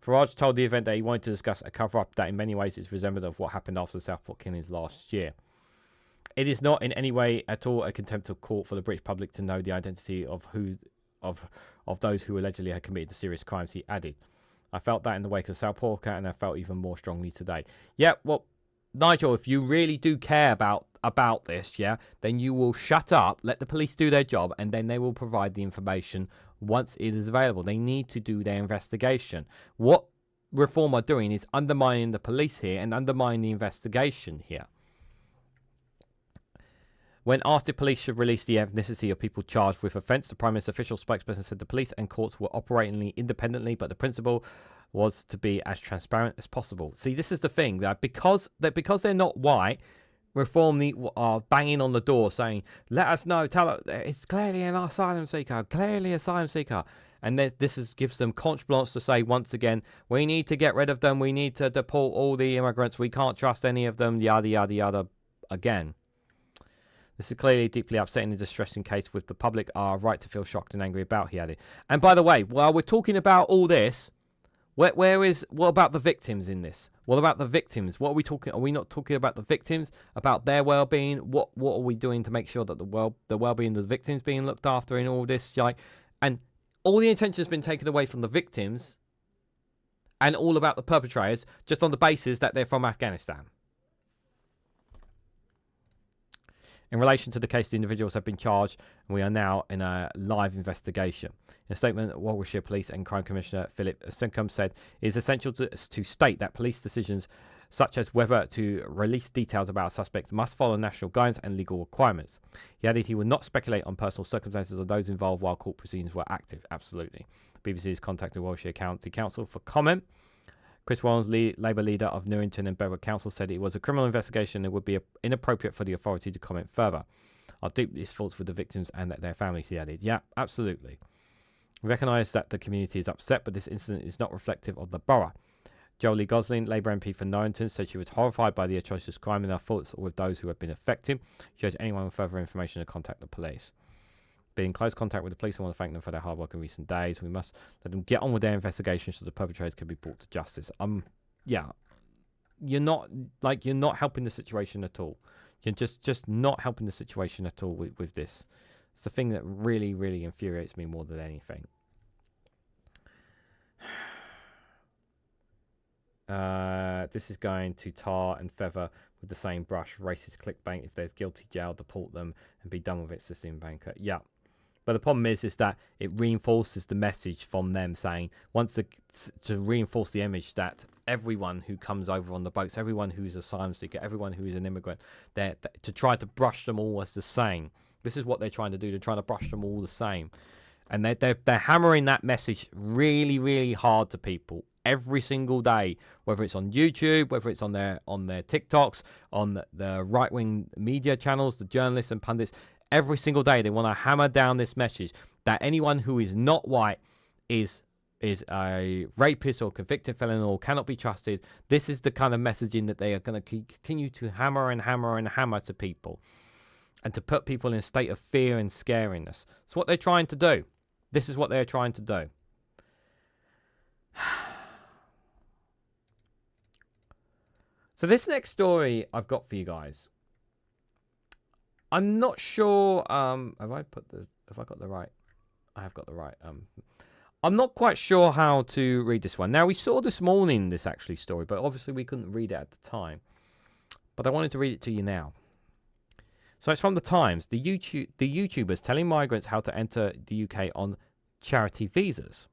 Farage told the event that he wanted to discuss a cover-up that in many ways is reminiscent of what happened after the Southport killings last year. It is not in any way at all a contempt of court for the British public to know the identity of those who allegedly had committed the serious crimes, he added. I felt that in the wake of Southport, and I felt even more strongly today. Yeah, well, Nigel, if you really do care about this, yeah, then you will shut up, let the police do their job, and then they will provide the information once it is available. They need to do their investigation. What Reform are doing is undermining the police here and undermining the investigation here. When asked if police should release the ethnicity of people charged with offence, the Prime Minister's official spokesperson said the police and courts were operating independently, but the principle was to be as transparent as possible. See, this is the thing, that because they're not white, Reform are banging on the door saying, let us know, tell us, it's clearly an asylum seeker, And this gives them carte blanche to say once again, we need to get rid of them, we need to deport all the immigrants, we can't trust any of them, yada, yada, yada, again. This is clearly a deeply upsetting and distressing case with the public are right to feel shocked and angry about, he added. And by the way, while we're talking about all this, what about the victims in this? What about the victims? What are we talking? Are we not talking about the victims, about their well-being? What are we doing to make sure that the well-being of the victims being looked after in all this? Like, and all the attention has been taken away from the victims and all about the perpetrators just on the basis that they're from Afghanistan. In relation to the case, the individuals have been charged and we are now in a live investigation. In a statement, Warwickshire Police and Crime Commissioner Philip Sincombe said it is essential to state that police decisions such as whether to release details about a suspect must follow national guidance and legal requirements. He added he would not speculate on personal circumstances of those involved while court proceedings were active. Absolutely. BBC has contacted Warwickshire County Council for comment. Chris Warren's Labour leader of Newington and Bedford Council said it was a criminal investigation and it would be inappropriate for the authority to comment further. Our deepest thoughts with the victims and their families, he added. Yeah, absolutely. We recognise that the community is upset, but this incident is not reflective of the borough. Jolie Gosling, Labour MP for Newington, said she was horrified by the atrocious crime and our thoughts are with those who have been affected. She urged anyone with further information to contact the police. Being in close contact with the police, I want to thank them for their hard work in recent days. We must let them get on with their investigation so the perpetrators can be brought to justice. Yeah, you're not helping the situation at all. You're just not helping the situation at all with this. It's the thing that really, really infuriates me more than anything. This is going to tar and feather with the same brush. Racist clickbait. If there's guilty, jail, deport them and be done with it. System banker. Yeah. But the problem is that it reinforces the message from them saying, to reinforce the image that everyone who comes over on the boats, everyone who's an asylum seeker, everyone who is an immigrant, to try to brush them all as the same. This is what they're trying to do. They're trying to brush them all the same. And they're hammering that message really, really hard to people every single day, whether it's on YouTube, whether it's on their TikToks, on the right-wing media channels, the journalists and pundits. Every single day, they want to hammer down this message that anyone who is not white is a rapist or convicted felon or cannot be trusted. This is the kind of messaging that they are going to continue to hammer and hammer and hammer to people and to put people in a state of fear and scariness. It's what they're trying to do. This is what they're trying to do. So this next story I've got for you guys, I'm not sure. Have I got the right? I have got the right. I'm not quite sure how to read this one. Now we saw this morning this story, but obviously we couldn't read it at the time. But I wanted to read it to you now. So it's from the Times. The YouTubers telling migrants how to enter the UK on charity visas.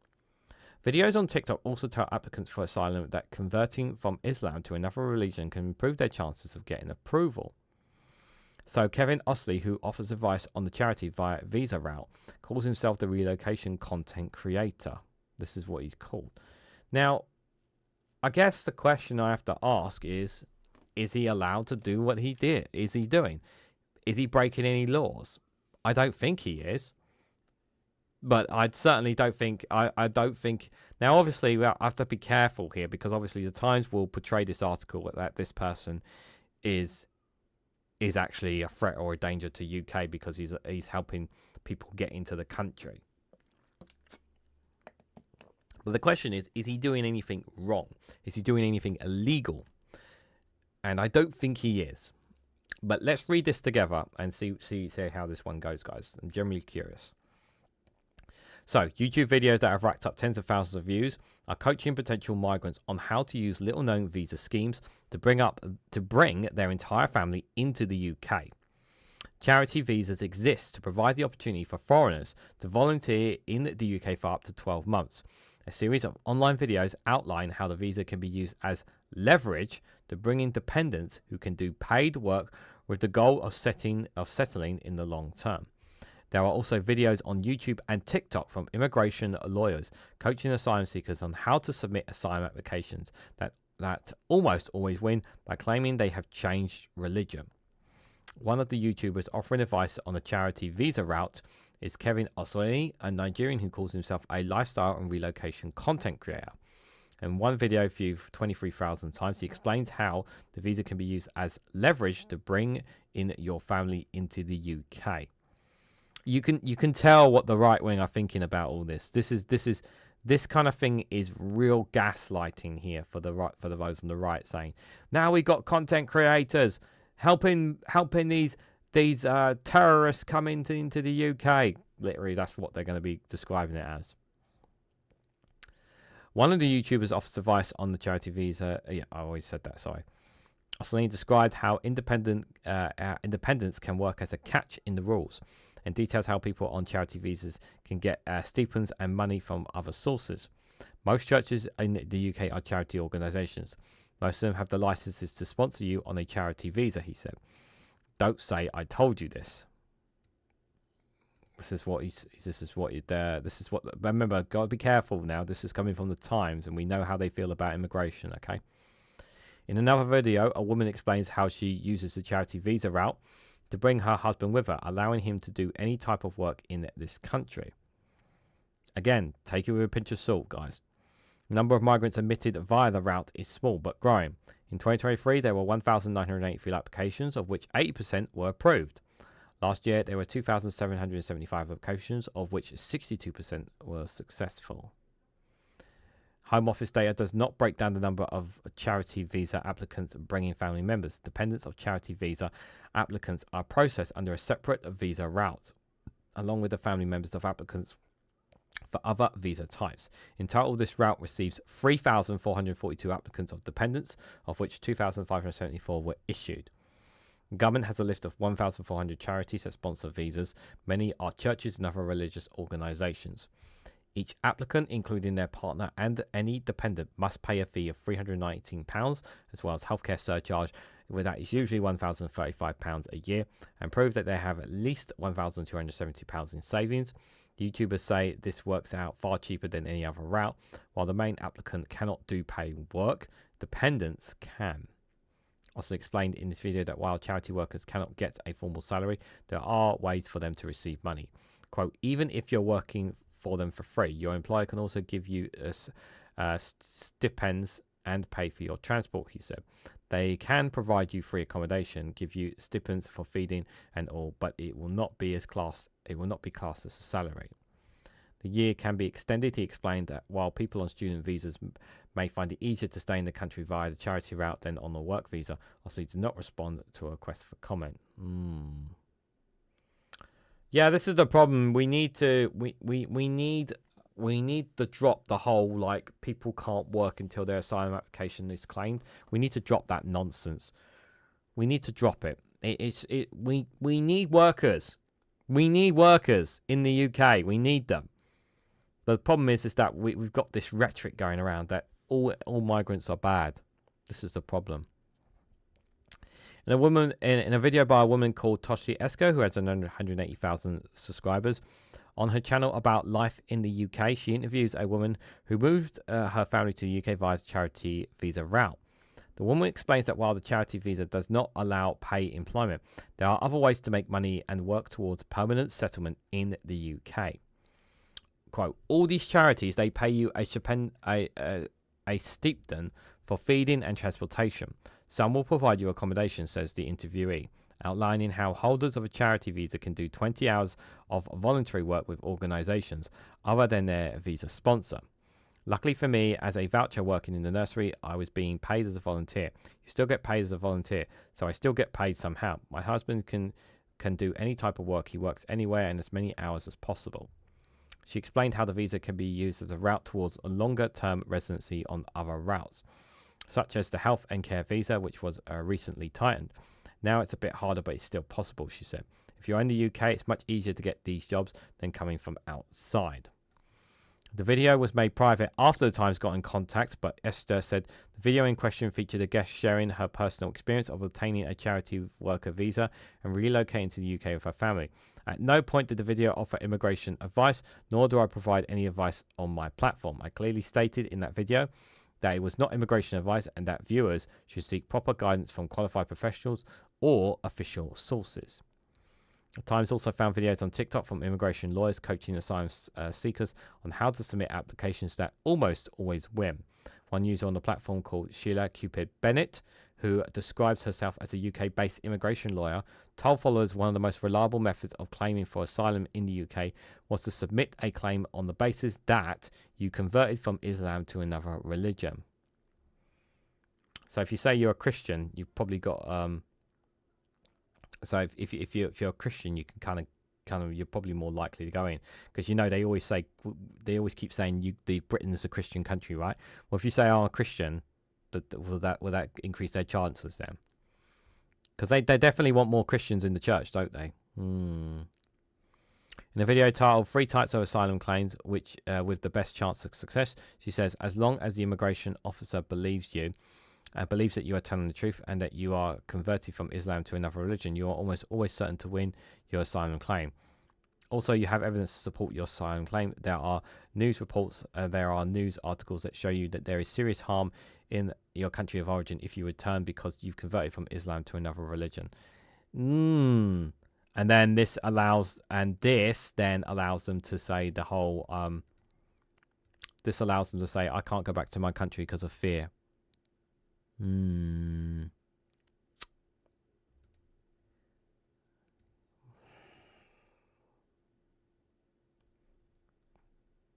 Videos on TikTok also tell applicants for asylum that converting from Islam to another religion can improve their chances of getting approval. So Kevin Osley, who offers advice on the charity via visa route, calls himself the relocation content creator. This is what he's called. Now, I guess the question I have to ask is he allowed to do what he did? Is he doing? Is he breaking any laws? I don't think he is. But I certainly don't think, I don't think, now obviously I have to be careful here, because obviously the Times will portray this article that this person is actually a threat or a danger to UK because he's helping people get into the country. But the question is he doing anything wrong? Is he doing anything illegal? And I don't think he is. But let's read this together and see how this one goes, guys. I'm generally curious. So, YouTube videos that have racked up tens of thousands of views are coaching potential migrants on how to use little-known visa schemes to bring their entire family into the UK. Charity visas exist to provide the opportunity for foreigners to volunteer in the UK for up to 12 months. A series of online videos outline how the visa can be used as leverage to bring in dependents who can do paid work with the goal of settling in the long term. There are also videos on YouTube and TikTok from immigration lawyers coaching asylum seekers on how to submit asylum applications that almost always win by claiming they have changed religion. One of the YouTubers offering advice on the charity visa route is Kevin Osley, a Nigerian who calls himself a lifestyle and relocation content creator. In one video viewed 23,000 times, he explains how the visa can be used as leverage to bring in your family into the UK. You can tell what the right wing are thinking about all this. This kind of thing is real gaslighting here for the right, for the those on the right, saying now we got content creators helping these terrorists come into the UK. Literally, that's what they're going to be describing it as. One of the YouTubers offers advice on the charity visa. Yeah, I always said that. Sorry. Celine described how independence can work as a catch in the rules, and details how people on charity visas can get stipends and money from other sources. Most churches in the UK are charity organisations. Most of them have the licenses to sponsor you on a charity visa, he said. Don't say I told you this. This is what remember, gotta be careful now. This is coming from the Times, and we know how they feel about immigration, okay? In another video, a woman explains how she uses the charity visa route to bring her husband with her, allowing him to do any type of work in this country. Again, take it with a pinch of salt, guys. The number of migrants admitted via the route is small but growing. In 2023, there were 1,983 applications, of which 80% were approved. Last year, there were 2,775 applications, of which 62% were successful. Home Office data does not break down the number of charity visa applicants bringing family members. Dependents of charity visa applicants are processed under a separate visa route, along with the family members of applicants for other visa types. In total, this route receives 3,442 applicants of dependents, of which 2,574 were issued. The government has a list of 1,400 charities that sponsor visas. Many are churches and other religious organisations. Each applicant, including their partner and any dependent, must pay a fee of £319, as well as healthcare surcharge, where that is usually £1,035 a year, and prove that they have at least £1,270 in savings. YouTubers say this works out far cheaper than any other route. While the main applicant cannot do paid work, dependents can. Also explained in this video that while charity workers cannot get a formal salary, there are ways for them to receive money. Quote, even if you're working for them for free, your employer can also give you stipends and pay for your transport, he said. They can provide you free accommodation, give you stipends for feeding and all, but it will not be classed as a salary. The year can be extended. He explained that while people on student visas may find it easier to stay in the country via the charity route than on a work visa, also did not respond to a request for comment. Yeah, this is the problem. We need to drop the whole like people can't work until their asylum application is claimed. We need to drop that nonsense. We need to drop it. We need workers. We need workers in the UK. We need them. But the problem is that we've got this rhetoric going around that all migrants are bad. This is the problem. In a video by a woman called Toshi Esco, who has 180,000 subscribers, on her channel about life in the UK, she interviews a woman who moved her family to the UK via the charity visa route. The woman explains that while the charity visa does not allow paid employment, there are other ways to make money and work towards permanent settlement in the UK. Quote, all these charities, they pay you a stipend for feeding and transportation. Some will provide you accommodation, says the interviewee, outlining how holders of a charity visa can do 20 hours of voluntary work with organisations other than their visa sponsor. Luckily for me, as a voucher working in the nursery, I was being paid as a volunteer. You still get paid as a volunteer, so I still get paid somehow. My husband can do any type of work. He works anywhere and as many hours as possible. She explained how the visa can be used as a route towards a longer-term residency on other routes, such as the health and care visa, which was recently tightened. Now it's a bit harder, but it's still possible, she said. If you're in the UK, it's much easier to get these jobs than coming from outside. The video was made private after the Times got in contact, but Esther said the video in question featured a guest sharing her personal experience of obtaining a charity worker visa and relocating to the UK with her family. At no point did the video offer immigration advice, nor do I provide any advice on my platform. I clearly stated in that video that it was not immigration advice and that viewers should seek proper guidance from qualified professionals or official sources. The Times also found videos on TikTok from immigration lawyers coaching asylum seekers on how to submit applications that almost always win. One user on the platform called Sheila Cupid Bennett, who describes herself as a UK-based immigration lawyer, told followers one of the most reliable methods of claiming for asylum in the UK was to submit a claim on the basis that you converted from Islam to another religion. So if you say you're a Christian, you've probably got so if you're a Christian, you can kind of you're probably more likely to go in, because they always keep saying the Britain is a Christian country, right? Well, if you say I'm a Christian, will that increase their chances then? Because they definitely want more Christians in the church, don't they? In a video titled 3 Types of Asylum Claims, which with the best chance of success, she says, as long as the immigration officer believes you, believes that you are telling the truth and that you are converted from Islam to another religion, you are almost always certain to win your asylum claim. Also, you have evidence to support your asylum claim. There are news reports, there are news articles that show you that there is serious harm in your country of origin if you return because you've converted from Islam to another religion. And then this then allows them to say the whole, this allows them to say, I can't go back to my country because of fear.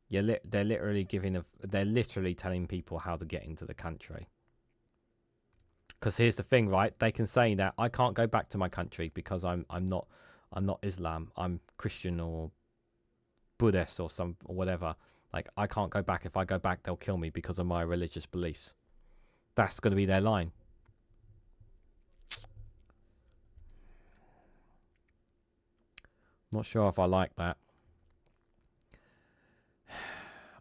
Yeah, they're literally telling people how to get into the country. Because here's the thing, right? They can say that I can't go back to my country because I'm not Islam. I'm Christian or Buddhist or whatever. Like, I can't go back. If I go back, they'll kill me because of my religious beliefs. That's going to be their line. Not sure if I like that.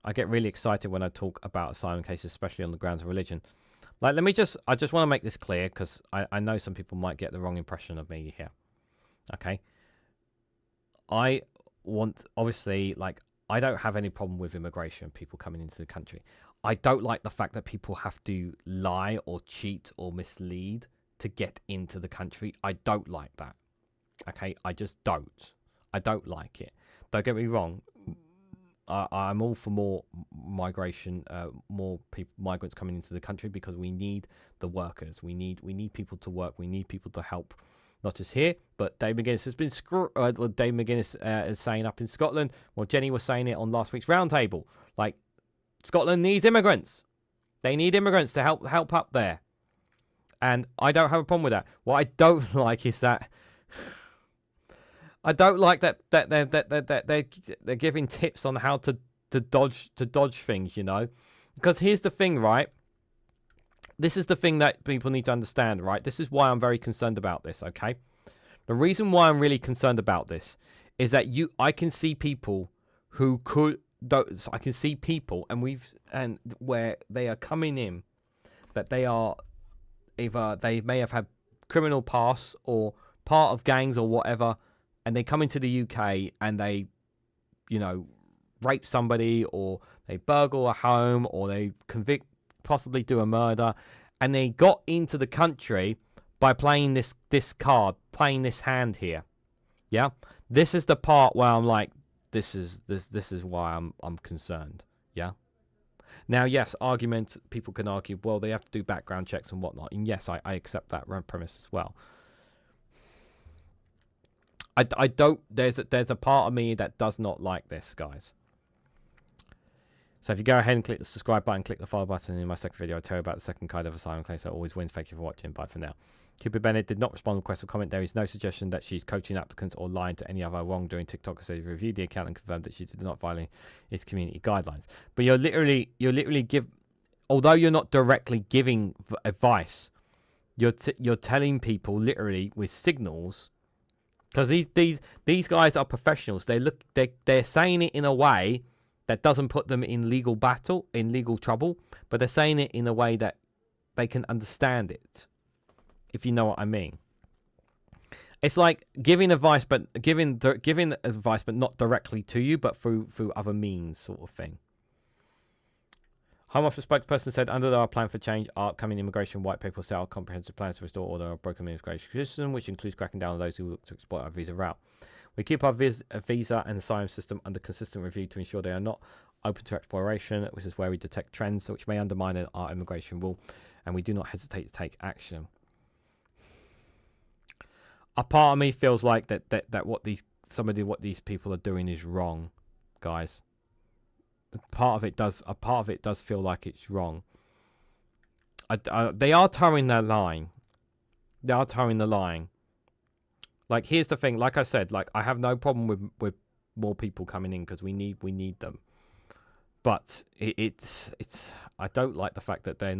I get really excited when I talk about asylum cases, especially on the grounds of religion. Like, I just want to make this clear, because I know some people might get the wrong impression of me here. Okay? I don't have any problem with immigration, people coming into the country. I don't like the fact that people have to lie or cheat or mislead to get into the country. I don't like that. Okay? I just don't. I don't like it. Don't get me wrong. I'm all for more migration, more migrants coming into the country, because we need the workers. We need people to work. We need people to help, not just here, but Dave McGuinness has been Dave McGuinness is saying up in Scotland. Well, Jenny was saying it on last week's roundtable. Like, Scotland needs immigrants. They need immigrants to help up there, and I don't have a problem with that. What I don't like is that. I don't like that they're giving tips on how to dodge things, you know. Because here's the thing, right? This is the thing that people need to understand, right? This is why I'm very concerned about this, okay? The reason why I'm really concerned about this is that I can see people who could. I can see people, and where they are coming in, that they are either they may have had criminal past or part of gangs or whatever, and they come into the UK and they, you know, rape somebody or they burgle a home or they possibly do a murder, and they got into the country by playing this card, playing this hand here. Yeah, this is the part where I'm like, this is why I'm concerned. Yeah. Now, yes, people can argue, well, they have to do background checks and whatnot, and yes, I accept that premise as well. I don't. There's a part of me that does not like this, guys. So if you go ahead and click the subscribe button, click the follow button in my second video, I'll tell you about the second kind of asylum claim, so it always wins. Thank you for watching. Bye for now. Cupid Bennett did not respond to request or comment. There is no suggestion that she's coaching applicants or lying to any other wrongdoing. TikTok has reviewed the account and confirmed that she did not violate its community guidelines. But you're literally although you're not directly giving advice, you're telling people literally with signals, because these guys are professionals. They're saying it in a way that doesn't put them in legal trouble, but they're saying it in a way that they can understand it, if you know what I mean. It's like giving advice, but giving advice, but not directly to you, but through other means, sort of thing. Home Office spokesperson said, under our plan for change, our upcoming immigration white paper will set out comprehensive plans to restore order of broken immigration system, which includes cracking down on those who look to exploit our visa route. We keep our visa and asylum system under consistent review to ensure they are not open to exploration, which is where we detect trends which may undermine our immigration rule, and we do not hesitate to take action. A part of me feels like that what these people are doing is wrong, guys. A part of it does feel like it's wrong. They are towing their line. They are towing the line. Like, here's the thing. Like I said, like, I have no problem with more people coming in because we need them. But it's I don't like the fact that they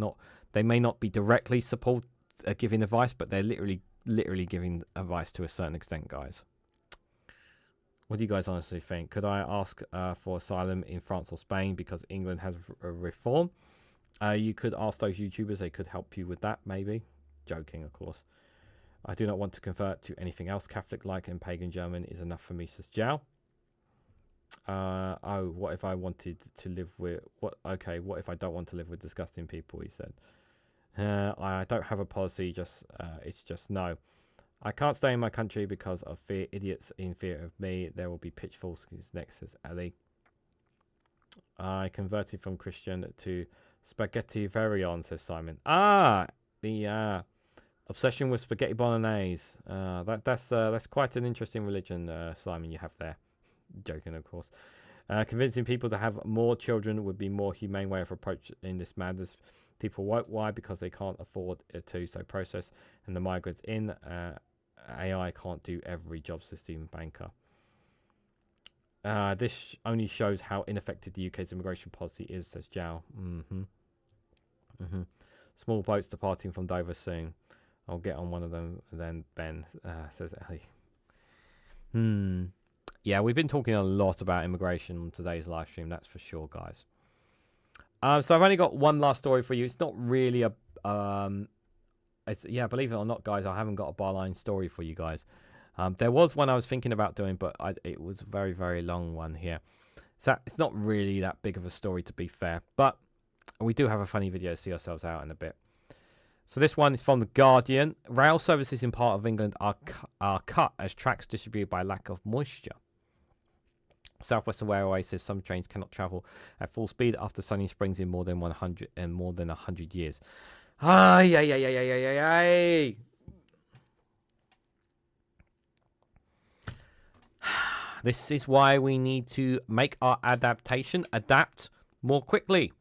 may not be directly giving advice, but they're literally giving advice to a certain extent, guys. What do you guys honestly think? Could I ask for asylum in France or Spain because England has a reform? You could ask those YouTubers. They could help you with that, maybe. Joking, of course. I do not want to convert to anything else Catholic-like, and pagan German is enough for me, says Jow. Oh, what if I wanted to live with... Okay, what if I don't want to live with disgusting people, he said. I don't have a policy, it's just no. I can't stay in my country because of fear. Idiots in fear of me. There will be pitchforks next, says Ali. I converted from Christian to spaghetti varion, says Simon. The obsession with spaghetti bolognese. That's quite an interesting religion, Simon, you have there. Joking, of course. Convincing people to have more children would be more humane way of approach in this madness. People won't. Why? Because they can't afford it to. So process and the migrants in. AI can't do every job, says Stephen Banker. This only shows how ineffective the UK's immigration policy is, says Jow. Small boats departing from Dover soon. I'll get on one of them then, Ben, says Ellie. Yeah, we've been talking a lot about immigration on today's live stream, that's for sure, guys. So I've only got one last story for you. It's not really a... yeah, believe it or not, guys, I haven't got a byline story for you guys. There was one I was thinking about doing, but it was a very, very long one here. So it's not really that big of a story, to be fair. But we do have a funny video to see ourselves out in a bit. So this one is from The Guardian. Rail services in part of England are cut as tracks distributed by lack of moisture. Southwestern Railway says some trains cannot travel at full speed after sunny springs in more than 100 years. Ay. This is why we need to make our adapt more quickly.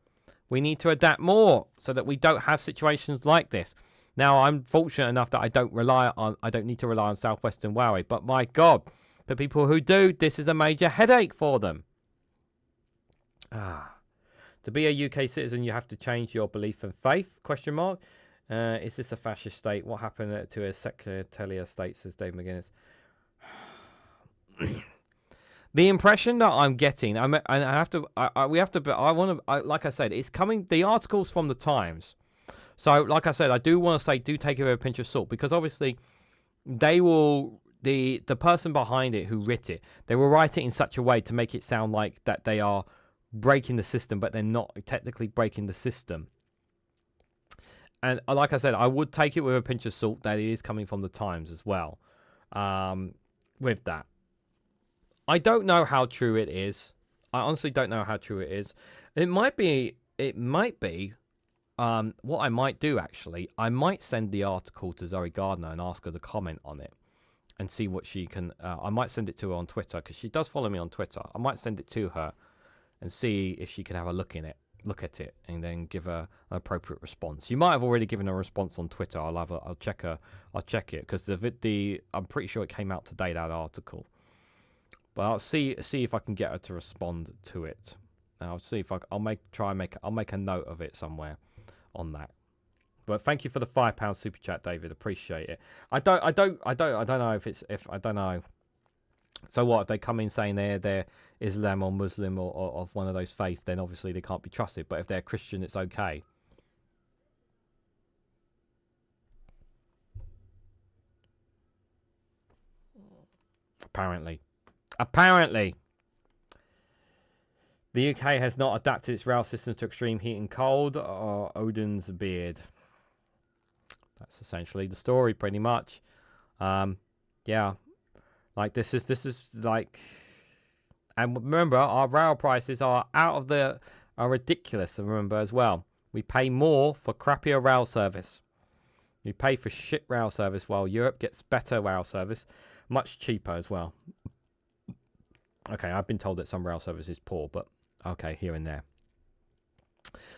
We need to adapt more so that we don't have situations like this. Now, I'm fortunate enough that I don't need to rely on Southwestern Railway, but my God, the people who do, this is a major headache for them. To be a UK citizen, you have to change your belief and faith? ? Is this a fascist state? What happened to a secular state, says Dave McGuinness. The impression that I'm getting, like I said, it's coming. The articles from the Times So, like I said, I do want to say, do take it with a pinch of salt, because obviously they will, the person behind it who writ it, they will write it in such a way to make it sound like that they are breaking the system, but they're not technically breaking the system. And like I said, I would take it with a pinch of salt that it is coming from the Times as well. With that, I don't know how true it is. I honestly don't know how true it is. It might be. What I might do, actually, I might send the article to Zoe Gardner and ask her to comment on it and see what she can. I might send it to her on Twitter, because she does follow me on Twitter. I might send it to her and see if she can have a look at it, and then give her an appropriate response. You might have already given a response on Twitter. I'll check it, because I'm pretty sure it came out today, that article. But I'll see if I can get her to respond to it. And I'll see if I'll make a note of it somewhere on that. But thank you for the £5 super chat, David. Appreciate it. I don't know if I don't know. So what, if they come in saying they're Islam or Muslim or of one of those faiths, then obviously they can't be trusted. But if they're Christian, it's okay. Apparently. The UK has not adapted its rail system to extreme heat and cold, or Odin's beard. That's essentially the story, pretty much. Yeah. Like, this is like... And remember, our rail prices are ridiculous, remember, as well. We pay more for crappier rail service. We pay for shit rail service, while Europe gets better rail service. Much cheaper as well. Okay, I've been told that some rail service is poor, but okay, here and there.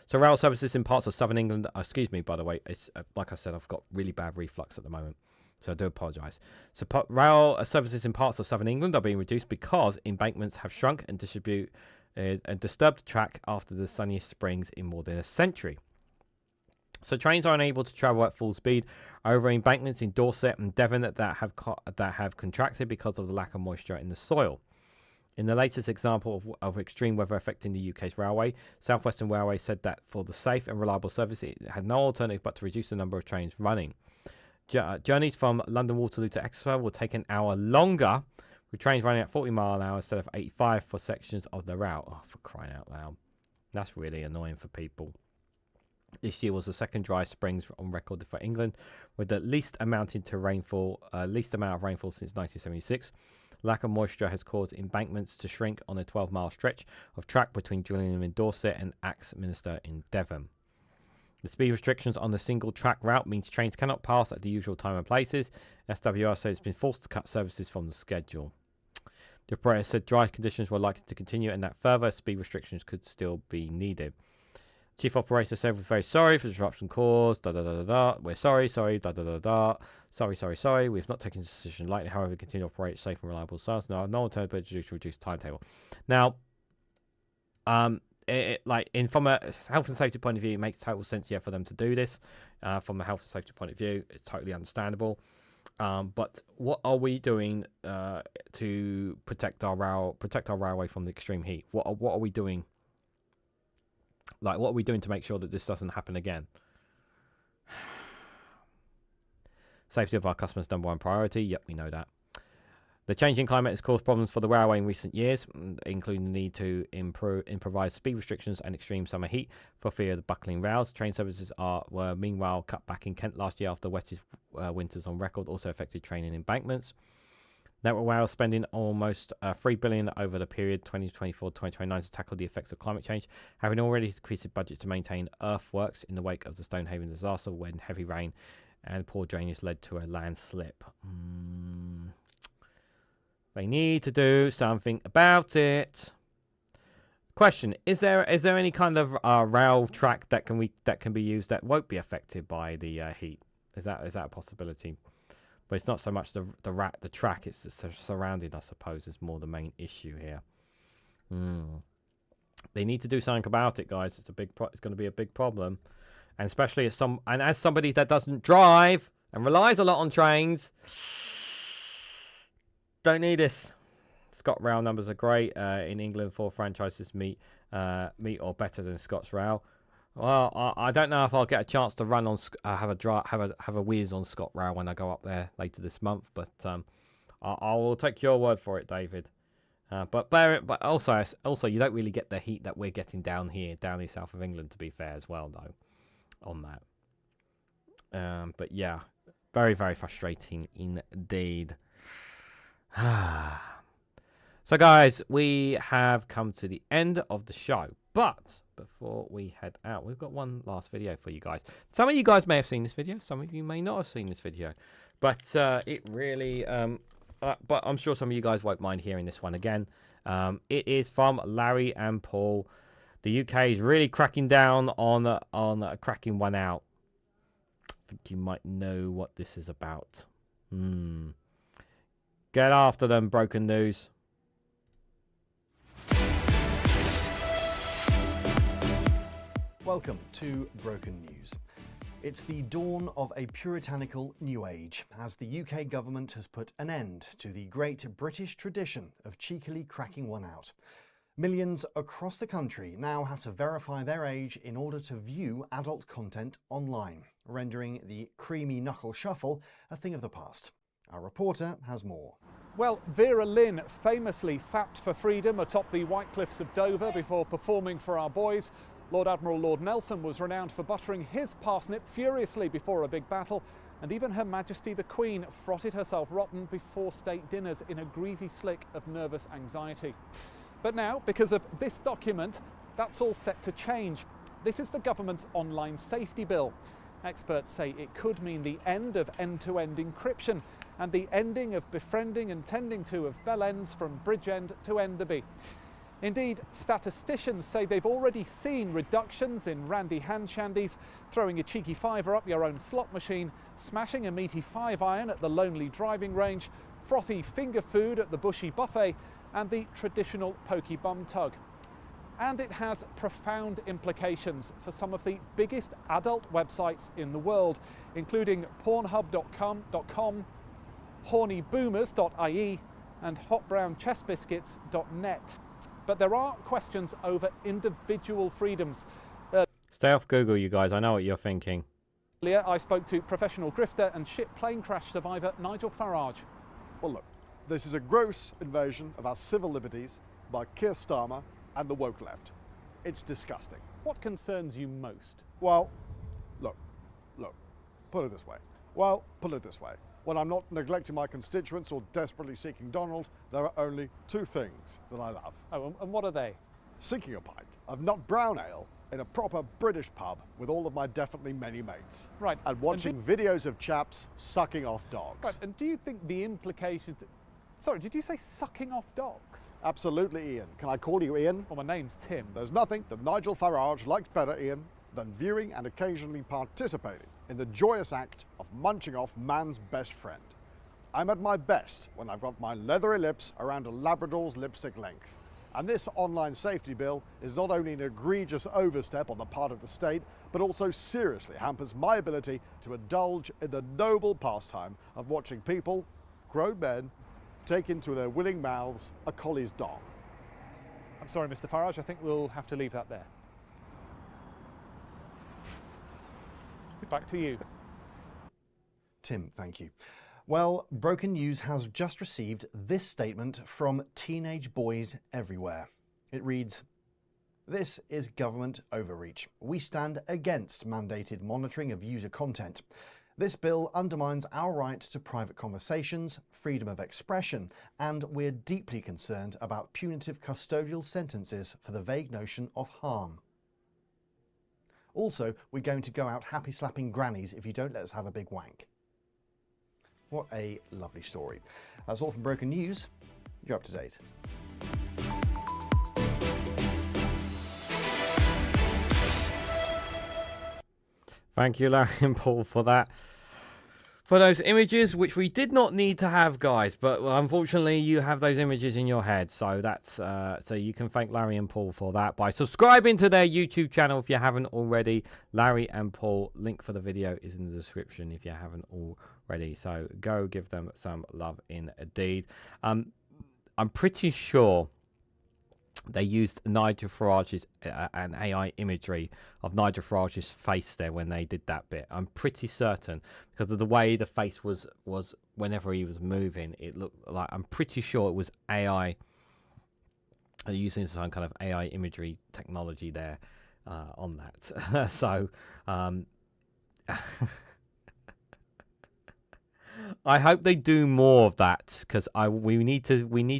So rail services in parts of southern England, excuse me, by the way, it's like I said, I've got really bad reflux at the moment, so I do apologise. So rail services in parts of southern England are being reduced because embankments have shrunk and disturbed the track after the sunniest springs in more than a century. So trains are unable to travel at full speed over embankments in Dorset and Devon that have contracted because of the lack of moisture in the soil. In the latest example of extreme weather affecting the UK's railway, South Western Railway said that for the safe and reliable service, it had no alternative but to reduce the number of trains running. Journeys from London Waterloo to Exeter will take an hour longer, with trains running at 40 mile an hour instead of 85 for sections of the route. Oh, for crying out loud. That's really annoying for people. This year was the second dry springs on record for England, with the least amount of rainfall since 1976. Lack of moisture has caused embankments to shrink on a 12-mile stretch of track between Gillingham in Dorset and Axminster in Devon. The speed restrictions on the single track route means trains cannot pass at the usual time and places. SWR said it's been forced to cut services from the schedule. The operator said dry conditions were likely to continue and that further speed restrictions could still be needed. Chief operator said, "We're very sorry for the disruption caused. We're sorry. Sorry. We've not taken this decision lightly. However, we continue to operate safe and reliable service. No alternative but to reduce timetable." Now, from a health and safety point of view, it makes total sense, for them to do this. From a health and safety point of view, it's totally understandable. But what are we doing to protect our railway from the extreme heat? What are we doing? What are we doing to make sure that this doesn't happen again? Safety of our customers' number one priority. Yep, we know that. The changing climate has caused problems for the railway in recent years, including the need to improvise speed restrictions and extreme summer heat for fear of the buckling rails. Train services were meanwhile cut back in Kent last year after the wettest winters on record also affected train and embankments. Network Rail spending almost $3 billion over the period 2024-2029 to tackle the effects of climate change, having already decreased its budget to maintain earthworks in the wake of the Stonehaven disaster when heavy rain and poor drainage led to a landslip. They need to do something about it. Question: Is there any kind of rail track that can be used that won't be affected by the heat? Is that a possibility? But it's not so much the track; it's the surrounding, I suppose, is more the main issue here. They need to do something about it, guys. It's going to be a big problem, and especially as somebody that doesn't drive and relies a lot on trains, don't need this. ScotRail numbers are great in England. 4 franchises meet or better than ScotsRail. Well, I don't know if I'll get a chance to run on have a whiz on Scott Rail when I go up there later this month, but I will take your word for it, David. But also you don't really get the heat that we're getting down here south of England, to be fair as well, though, on that. But yeah, very, very frustrating indeed. So guys, we have come to the end of the show, but before we head out, we've got one last video for you guys. Some of you guys may have seen this video, some of you may not have seen this video, but it really but I'm sure some of you guys won't mind hearing this one again. It is from Larry and Paul. The UK is really cracking down on cracking one out. I think you might know what this is about. Get after them, Broken News. Welcome to Broken News. It's the dawn of a puritanical new age, as the UK government has put an end to the great British tradition of cheekily cracking one out. Millions across the country now have to verify their age in order to view adult content online, rendering the creamy knuckle shuffle a thing of the past. Our reporter has more. Well, Vera Lynn famously fapped for freedom atop the White Cliffs of Dover before performing for our boys. Lord Admiral Lord Nelson was renowned for buttering his parsnip furiously before a big battle, and even Her Majesty the Queen frotted herself rotten before state dinners in a greasy slick of nervous anxiety. But now, because of this document, that's all set to change. This is the government's online safety bill. Experts say it could mean the end of end-to-end encryption and the ending of befriending and tending to of bell ends from Bridgend to Enderby. Indeed, statisticians say they've already seen reductions in randy hand shandies, throwing a cheeky fiver up your own slot machine, smashing a meaty 5-iron at the lonely driving range, frothy finger food at the bushy buffet, and the traditional pokey bum tug. And it has profound implications for some of the biggest adult websites in the world, including pornhub.com, hornyboomers.ie, and hotbrownchessbiscuits.net. But there are questions over individual freedoms. Stay off Google, you guys. I know what you're thinking. Earlier, I spoke to professional grifter and ship plane crash survivor Nigel Farage. Well, look, this is a gross invasion of our civil liberties by Keir Starmer and the woke left. It's disgusting. What concerns you most? Well, look, put it this way. When I'm not neglecting my constituents or desperately seeking Donald, there are only two things that I love. Oh, and what are they? Sinking a pint of nut brown ale in a proper British pub with all of my definitely many mates. Right. And watching videos of chaps sucking off dogs. Right, and do you think the implications... Sorry, did you say sucking off dogs? Absolutely, Ian. Can I call you Ian? Well, my name's Tim. There's nothing that Nigel Farage likes better, Ian, than viewing and occasionally participating in the joyous act of munching off man's best friend. I'm at my best when I've got my leathery lips around a Labrador's lipstick length. And this online safety bill is not only an egregious overstep on the part of the state, but also seriously hampers my ability to indulge in the noble pastime of watching people, grown men, take into their willing mouths a collie's dong. I'm sorry, Mr. Farage, I think we'll have to leave that there. Back to you. Tim, thank you. Well, Broken News has just received this statement from teenage boys everywhere. It reads, "This is government overreach. We stand against mandated monitoring of user content. This bill undermines our right to private conversations, freedom of expression, and we're deeply concerned about punitive custodial sentences for the vague notion of harm. Also, we're going to go out happy slapping grannies if you don't let us have a big wank." What a lovely story. That's all from Broken News. You're up to date. Thank you, Larry and Paul, for that. For those images, which we did not need to have, guys, but unfortunately you have those images in your head, so that's so you can thank Larry and Paul for that by subscribing to their YouTube channel if you haven't already. Larry and Paul, link for the video is in the description if you haven't already, so go give them some love indeed. I'm pretty sure they used Nigel Farage's an AI imagery of Nigel Farage's face there when they did that bit. I'm pretty certain because of the way the face was whenever he was moving. It looked like, I'm pretty sure it was AI. Using some kind of AI imagery technology there on that. So I hope they do more of that, because we need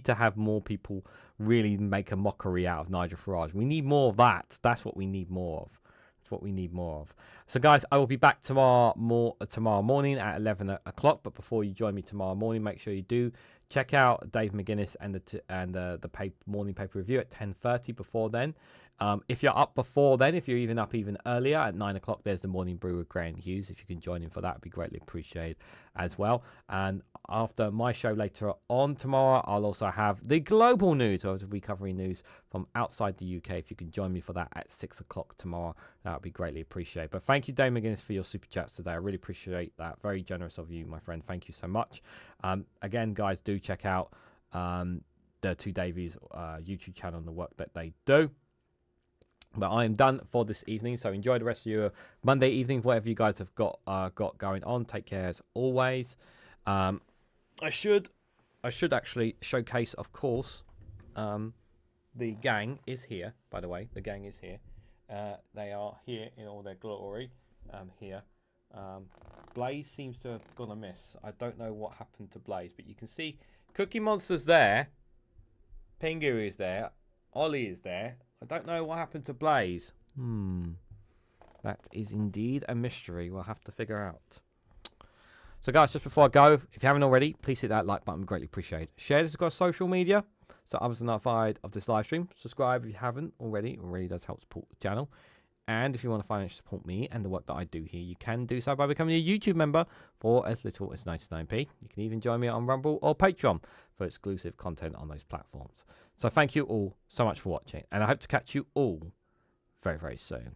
to have more people really make a mockery out of Nigel Farage. We need more of that. That's what we need more of. That's what we need more of. So guys, I will be back tomorrow morning at 11 o'clock. But before you join me tomorrow morning, make sure you do check out Dave McGuinness and the morning paper review at 10:30 before then. If you're up before then, if you're even up even earlier at 9 o'clock, there's the morning brew with Graham Hughes. If you can join in for that, it'd be greatly appreciated as well. And after my show later on tomorrow, I'll also have the global news. I'll be covering news from outside the UK. If you can join me for that at 6 o'clock tomorrow, that would be greatly appreciated. But thank you, Dave McGuinness, for your super chats today. I really appreciate that. Very generous of you, my friend. Thank you so much. Again, guys, do check out the Two Davies YouTube channel and the work that they do. But I am done for this evening, so enjoy the rest of your Monday evening, whatever you guys have got going on. Take care as always. I should actually showcase, of course. The gang is here, by the way. The gang is here. They are here in all their glory. Here. Blaze seems to have gone amiss. I don't know what happened to Blaze, but you can see Cookie Monster's there. Pingu is there. Ollie is there. I don't know what happened to Blaze. That is indeed a mystery we'll have to figure out. So guys, just before I go, if you haven't already, please hit that like button. Greatly appreciate it. Share this across social media so others are notified of this live stream. Subscribe if you haven't already. It really does help support the channel. And if you want to financially support me and the work that I do here, you can do so by becoming a YouTube member for as little as 99p. You can even join me on Rumble or Patreon for exclusive content on those platforms. So thank you all so much for watching, and I hope to catch you all very, very soon.